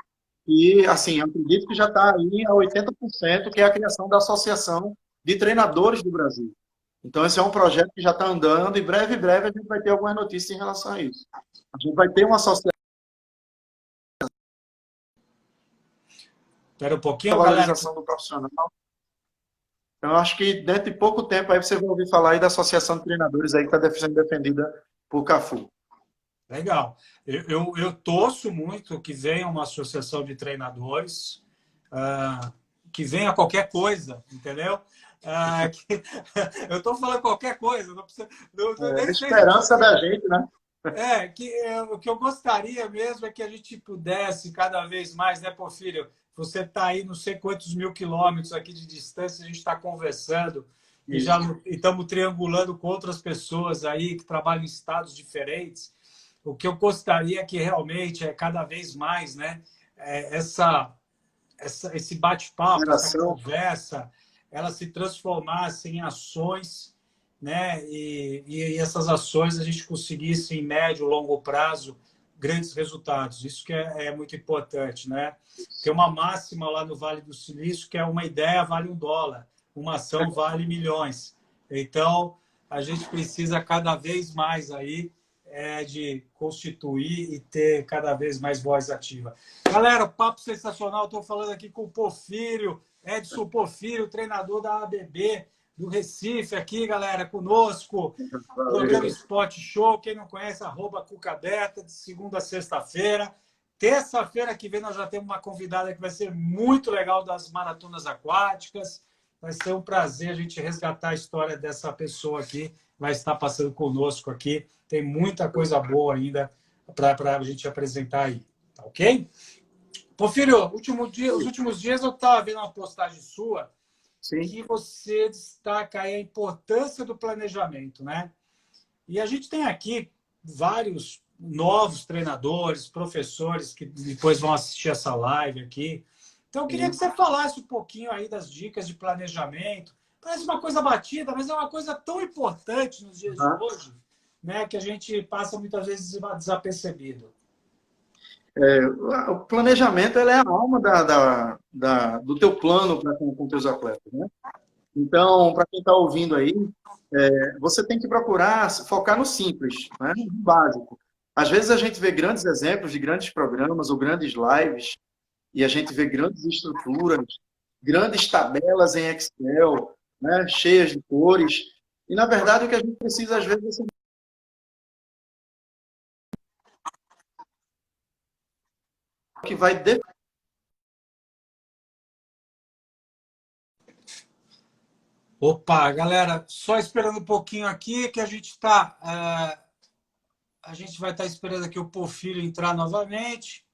e, assim, eu acredito que já está aí a 80%, que é a criação da Associação de Treinadores do Brasil. Então, esse é um projeto que já está andando e breve a gente vai ter algumas notícias em relação a isso. A gente vai ter uma associação Espera um pouquinho, de galera. valorização do profissional. Então, eu acho que dentro de pouco tempo aí você vai ouvir falar aí da Associação de Treinadores aí que está sendo defendida por Cafu. Legal. Eu torço muito que venha uma associação de treinadores, que venha qualquer coisa, entendeu? Eu estou falando qualquer coisa, não precisa. É a esperança da gente, né? O que eu gostaria mesmo é que a gente pudesse cada vez mais, né, Porfírio? Você está aí não sei quantos mil quilômetros aqui de distância, a gente está conversando e estamos triangulando com outras pessoas aí que trabalham em estados diferentes. O que eu gostaria que realmente é cada vez mais, né, esse bate-papo, essa conversa, ela se transformasse em ações, né, e essas ações a gente conseguisse, em médio, longo prazo, grandes resultados. Isso que é muito importante, né? Tem uma máxima lá no Vale do Silício que é uma ideia vale $1, uma ação vale milhões. Então, a gente precisa cada vez mais aí de constituir e ter cada vez mais voz ativa. Galera, papo sensacional. Estou falando aqui com o Porfírio, Edson Porfírio, treinador da ABB do Recife, aqui, galera, conosco. Programa Spot Show. Quem não conhece, @Cucabeta, de segunda a sexta-feira. Terça-feira que vem nós já temos uma convidada que vai ser muito legal das maratonas aquáticas. Vai ser um prazer a gente resgatar a história dessa pessoa aqui. Vai estar passando conosco aqui. Tem muita coisa boa ainda para a gente apresentar aí. Tá ok? Porfírio, os últimos dias eu estava vendo uma postagem sua que você destaca aí a importância do planejamento, né? E a gente tem aqui vários novos treinadores, professores que depois vão assistir essa live aqui. Então, eu queria que você falasse um pouquinho aí das dicas de planejamento. Parece uma coisa batida, mas é uma coisa tão importante nos dias de hoje, né, que a gente passa muitas vezes desapercebido. O planejamento é a alma do teu plano com teus atletas, né? Então, para quem está ouvindo aí, você tem que procurar focar no simples, né? No básico. Às vezes a gente vê grandes exemplos de grandes programas ou grandes lives e a gente vê grandes estruturas, grandes tabelas em Excel, né? Cheias de cores. E, na verdade, o que a gente precisa, às vezes, é que vai Opa, galera, só esperando um pouquinho aqui que a gente a gente vai estar esperando aqui o Porfírio entrar novamente.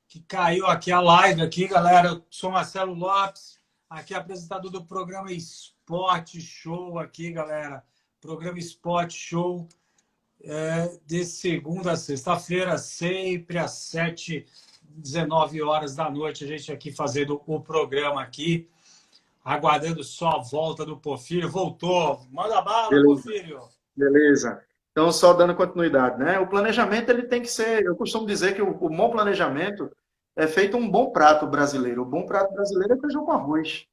Que caiu aqui a live aqui, galera. Eu sou Marcelo Lopes, aqui apresentador do programa Spot Show aqui, galera. Programa Spot Show de segunda a sexta-feira, sempre às 7h, 19 horas da noite, a gente aqui fazendo o programa aqui. aguardando só a volta do Porfírio. Voltou. Manda bala, Beleza, Porfírio. beleza. Então, só dando continuidade, né? O planejamento, ele tem que ser, eu costumo dizer que o bom planejamento é feito um bom prato brasileiro. O bom prato brasileiro é feijão com arroz,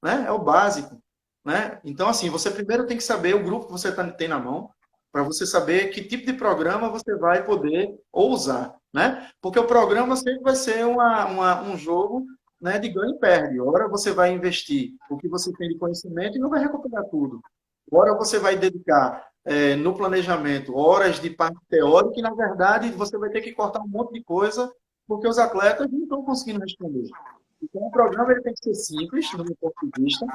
né? É o básico, né? Então, assim, você primeiro tem que saber o grupo que você tem na mão, para você saber que tipo de programa você vai poder usar, né? Porque o programa sempre vai ser um jogo, né, de ganho e perde. Ora você vai investir o que você tem de conhecimento e não vai recuperar tudo. Ora você vai dedicar no planejamento horas de parte teórica e, na verdade, você vai ter que cortar um monte de coisa porque os atletas não estão conseguindo responder. Então, o programa ele tem que ser simples, do meu ponto de vista,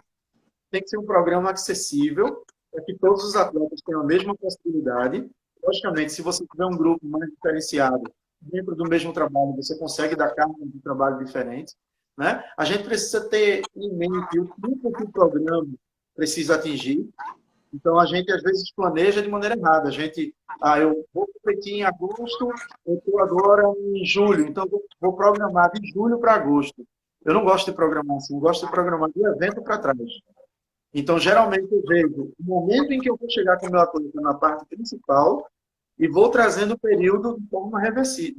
tem que ser um programa acessível, para que todos os atletas tenham a mesma possibilidade. Logicamente, se você tiver um grupo mais diferenciado, dentro do mesmo trabalho, você consegue dar cargas de trabalho diferentes, né? A gente precisa ter em mente o tempo que o programa precisa atingir. Então, a gente, às vezes, planeja de maneira errada. A gente, eu vou competir em agosto, eu estou agora em julho, então vou programar de julho para agosto. Eu não gosto de programar assim, eu gosto de programar de evento para trás. Então, geralmente, eu vejo o momento em que eu vou chegar com o meu atleta na parte principal e vou trazendo o período de forma regressiva.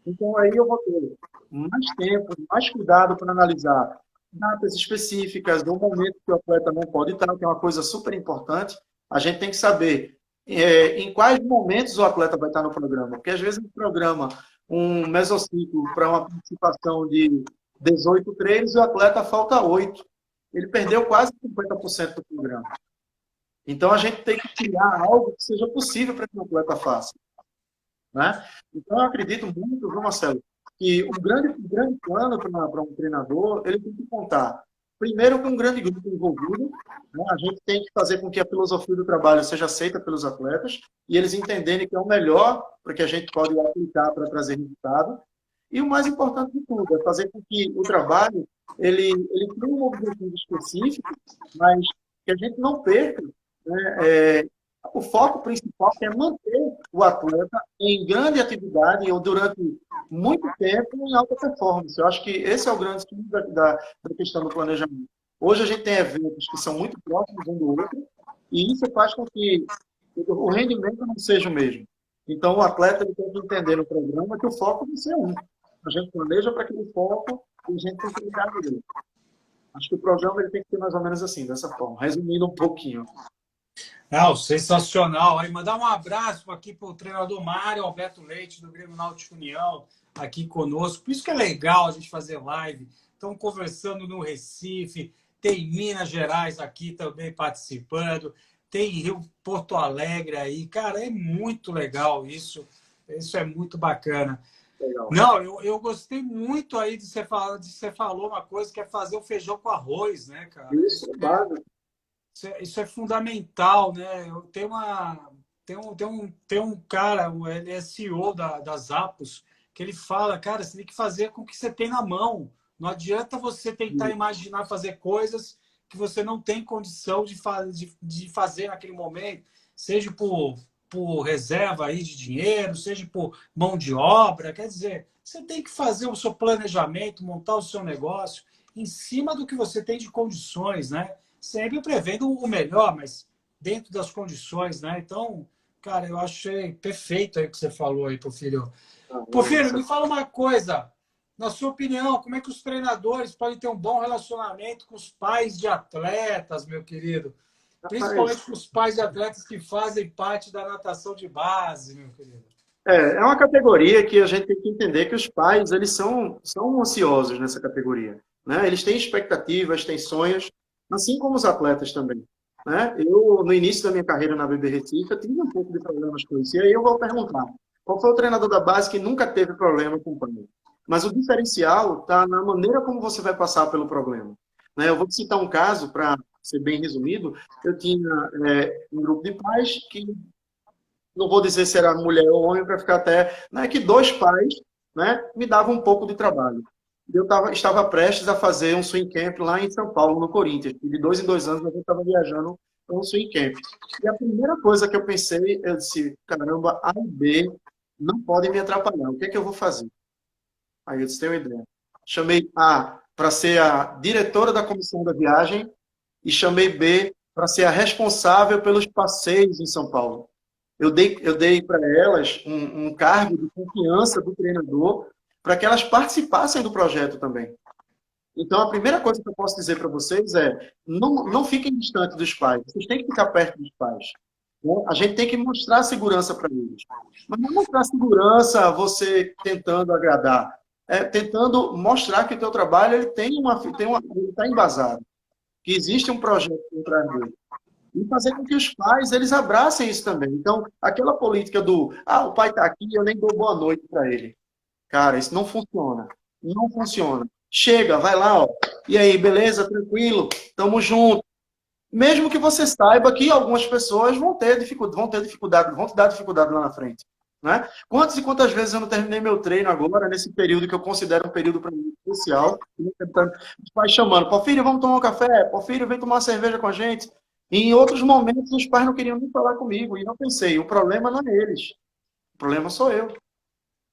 Então, aí eu vou ter mais tempo, mais cuidado para analisar datas específicas, do momento que o atleta não pode estar, que é uma coisa super importante. A gente tem que saber em quais momentos o atleta vai estar no programa. Porque, às vezes, o programa um mesociclo para uma participação de 18 treinos e o atleta falta 8. Ele perdeu quase 50% do programa. Então, a gente tem que criar algo que seja possível para que o atleta faça, né? Então, eu acredito muito, viu, Marcelo, que um grande plano para um treinador, ele tem que contar, primeiro, com um grande grupo envolvido, né? A gente tem que fazer com que a filosofia do trabalho seja aceita pelos atletas e eles entenderem que é o melhor para que a gente pode aplicar para trazer resultado. E o mais importante de tudo é fazer com que o trabalho ele tenha um objetivo específico, mas que a gente não perca, né, o foco principal, que é manter o atleta em grande atividade ou durante muito tempo em alta performance. Eu acho que esse é o grande estudo da questão do planejamento. Hoje a gente tem eventos que são muito próximos um do outro e isso faz com que o rendimento não seja o mesmo. Então, o atleta ele tem que entender no programa que o foco vai ser um. A gente planeja para aquele foco e a gente tem que ligar nele. Acho que o programa ele tem que ser mais ou menos assim, dessa forma. Resumindo um pouquinho. Não, sensacional. Aí mandar um abraço aqui para o treinador Mário Alberto Leite, do Grêmio Náutico União, aqui conosco. Por isso que é legal a gente fazer live. Estão conversando no Recife, tem Minas Gerais aqui também participando, tem Rio Porto Alegre aí. Cara, é muito legal isso. Isso é muito bacana. Legal. Não, eu gostei muito aí de você falou uma coisa que é fazer o feijão com arroz, né, cara? Isso é básico. Isso é fundamental, né? Tem um cara, ele é CEO da Zappos, que ele fala, cara, você tem que fazer com o que você tem na mão. Não adianta você tentar imaginar fazer coisas que você não tem condição de fazer naquele momento, seja por reserva aí de dinheiro, seja por mão de obra. Quer dizer, você tem que fazer o seu planejamento, montar o seu negócio em cima do que você tem de condições, né? Sempre prevendo o melhor, mas dentro das condições, né? Então, cara, eu achei perfeito aí o que você falou aí, Porfírio. Porfírio, me fala uma coisa. Na sua opinião, como é que os treinadores podem ter um bom relacionamento com os pais de atletas, meu querido? Principalmente com os pais de atletas que fazem parte da natação de base, meu querido. É uma categoria que a gente tem que entender que os pais, eles são ansiosos nessa categoria, né? Eles têm expectativas, têm sonhos, assim como os atletas também, né? Eu, no início da minha carreira na BB Recife, eu tive um pouco de problemas com isso. E aí eu vou perguntar, qual foi o treinador da base que nunca teve problema com o pai? Mas o diferencial está na maneira como você vai passar pelo problema, né? Eu vou te citar um caso, para ser bem resumido. Eu tinha um grupo de pais que, não vou dizer se era mulher ou homem, para ficar até, né, que dois pais, né, me davam um pouco de trabalho. Eu estava prestes a fazer um swing camp lá em São Paulo, no Corinthians. E de 2 em 2 anos a gente estava viajando para um swing camp. E a primeira coisa que eu pensei, eu disse, caramba, A e B não podem me atrapalhar. O que é que eu vou fazer? Aí eu disse, tenho uma ideia. Chamei A para ser a diretora da comissão da viagem e chamei B para ser a responsável pelos passeios em São Paulo. Eu dei para elas um cargo de confiança do treinador para que elas participassem do projeto também. Então, a primeira coisa que eu posso dizer para vocês é não fiquem distantes dos pais. Vocês têm que ficar perto dos pais. Né? A gente tem que mostrar segurança para eles. Mas não mostrar segurança você tentando agradar. Tentando mostrar que o teu trabalho ele ele está embasado. Que existe um projeto por trás dele. E fazer com que os pais eles abracem isso também. Então, aquela política o pai está aqui, eu nem dou boa noite para ele. Cara, isso não funciona. Não funciona. Chega, vai lá, ó. E aí, beleza? Tranquilo? Tamo junto. Mesmo que você saiba que algumas pessoas vão ter dificuldade, vão te dar dificuldade lá na frente. Né? Quantas e quantas vezes eu não terminei meu treino agora, nesse período que eu considero um período para mim especial, os pais chamando, Porfírio, vamos tomar um café? Porfírio, vem tomar uma cerveja com a gente. E em outros momentos, os pais não queriam nem falar comigo. E eu pensei, o problema não é eles. O problema sou eu.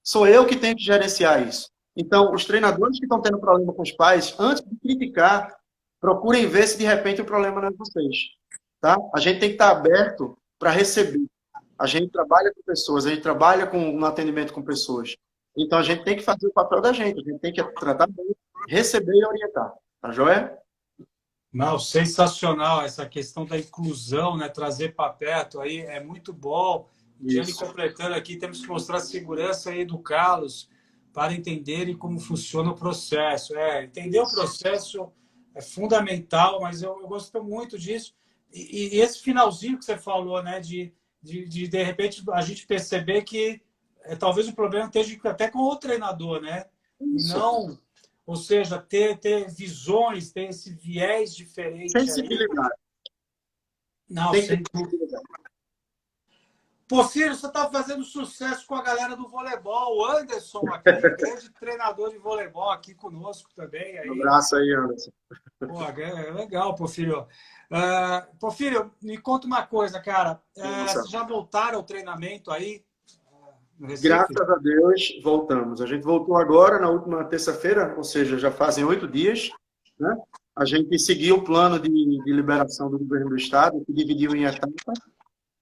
Sou eu que tenho que gerenciar isso. Então, os treinadores que estão tendo problema com os pais, antes de criticar, procurem ver se de repente o problema não é vocês. Tá? A gente tem que estar aberto para receber. A gente trabalha com pessoas, a gente trabalha no atendimento com pessoas. Então, a gente tem que fazer o papel da gente. A gente tem que tratar bem, receber e orientar. Tá joia? Não, sensacional essa questão da inclusão, né? Trazer para perto aí é muito bom. Diane completando aqui, temos que mostrar segurança e educá-los para entenderem como funciona o processo. Entender o processo é fundamental, mas eu gosto muito disso. E esse finalzinho que você falou, né? De repente a gente perceber que talvez o problema esteja até com o treinador, né? Isso. Não, ou seja, ter visões, ter esse viés diferente. Sensibilidade. Não, sensibilidade. Porfírio, você está fazendo sucesso com a galera do voleibol. O Anderson aqui, grande treinador de voleibol aqui conosco também. Aí. Um abraço aí, Anderson. Pô, é legal, Porfírio. Porfírio, me conta uma coisa, cara. Vocês já voltaram ao treinamento aí? Graças a Deus, voltamos. A gente voltou agora, na última terça-feira, ou seja, já fazem 8 dias. Né? A gente seguiu o plano de liberação do governo do Estado, que dividiu em etapas.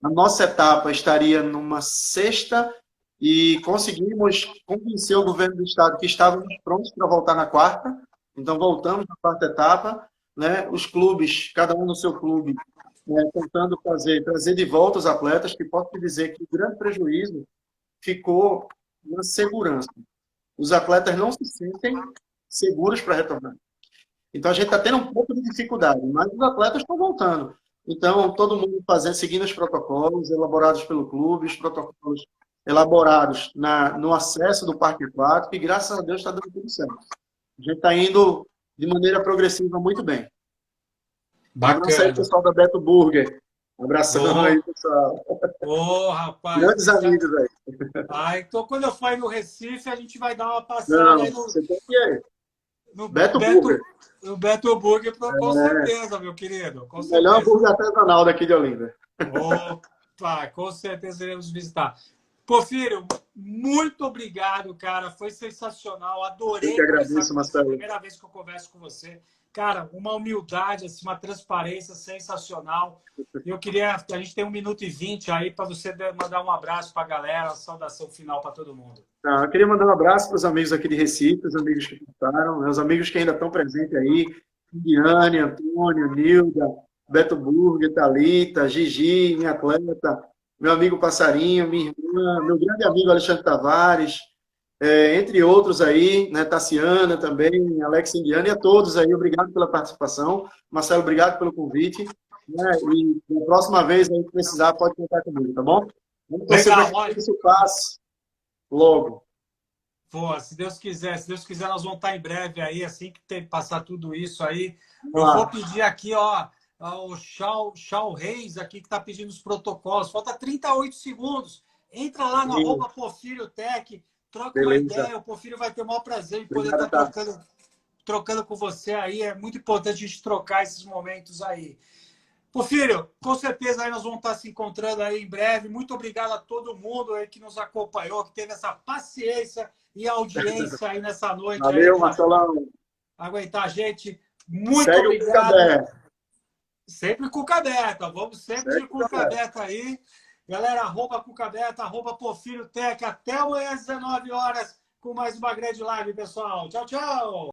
A nossa etapa estaria numa sexta e conseguimos convencer o governo do Estado que estávamos prontos para voltar na quarta. Então, voltamos na quarta etapa. Né? Os clubes, cada um no seu clube, tentando trazer de volta os atletas, que posso te dizer que o grande prejuízo ficou na segurança. Os atletas não se sentem seguros para retornar. Então, a gente está tendo um pouco de dificuldade, mas os atletas estão voltando. Então, todo mundo seguindo os protocolos elaborados pelo clube, os protocolos elaborados no acesso do Parque Aquático, e graças a Deus está dando tudo certo. A gente está indo de maneira progressiva muito bem. Bacana. Um abraço aí, pessoal da Beto Burger. Um abração aí, pessoal. Rapaz. Grandes amigos aí. Então, quando eu for no Recife, a gente vai dar uma passada Não, aí no... Você tem que ir. No Beto Burger. No Beto Burger, com certeza, meu querido. Com certeza. Melhor hambúrguer artesanal daqui de Olinda. Opa, com certeza iremos visitar. Porfírio, muito obrigado, cara. Foi sensacional. Adorei. Eu que agradeço, Marcelo. Primeira vez que eu converso com você. Cara, uma humildade, assim, uma transparência sensacional. Eu queria... A gente tem 1 minuto e 20 aí para você mandar um abraço para a galera, uma saudação final para todo mundo. Eu queria mandar um abraço para os amigos aqui de Recife, os amigos que passaram, né, os amigos que ainda estão presentes aí, Diane, Antônio, Nilda, Beto Burger, Thalita, Gigi, minha atleta, meu amigo Passarinho, minha irmã, meu grande amigo Alexandre Tavares, entre outros aí, né, Tassiana também, Alex Indiana, e a todos aí, obrigado pela participação. Marcelo, obrigado pelo convite. Né, e na próxima vez, aí, que precisar, pode contar comigo, tá bom? Vamos torcer para que isso passe logo. Pô, se Deus quiser, nós vamos estar em breve aí, assim que passar tudo isso aí. Eu vou pedir aqui, ó, o Chau Reis aqui, que está pedindo os protocolos. Falta 38 segundos. Entra lá no @PorfírioTech, troca uma ideia. O Porfírio vai ter o maior prazer em poder estar trocando com você aí. É muito importante a gente trocar esses momentos aí. Porfírio, com certeza aí nós vamos estar se encontrando aí em breve. Muito obrigado a todo mundo aí que nos acompanhou, que teve essa paciência e audiência aí nessa noite. Valeu, aí, Marcelão. aguentar a gente. Muito Segue o obrigado. Cuca. Sempre Cuca aberta. Vamos sempre de Segue o Cuca Cuca. aberta aí. Galera, arroba Cuca aberta, arroba Porfírio Tech. Até amanhã às 19 horas com mais uma grande live, pessoal. Tchau, tchau.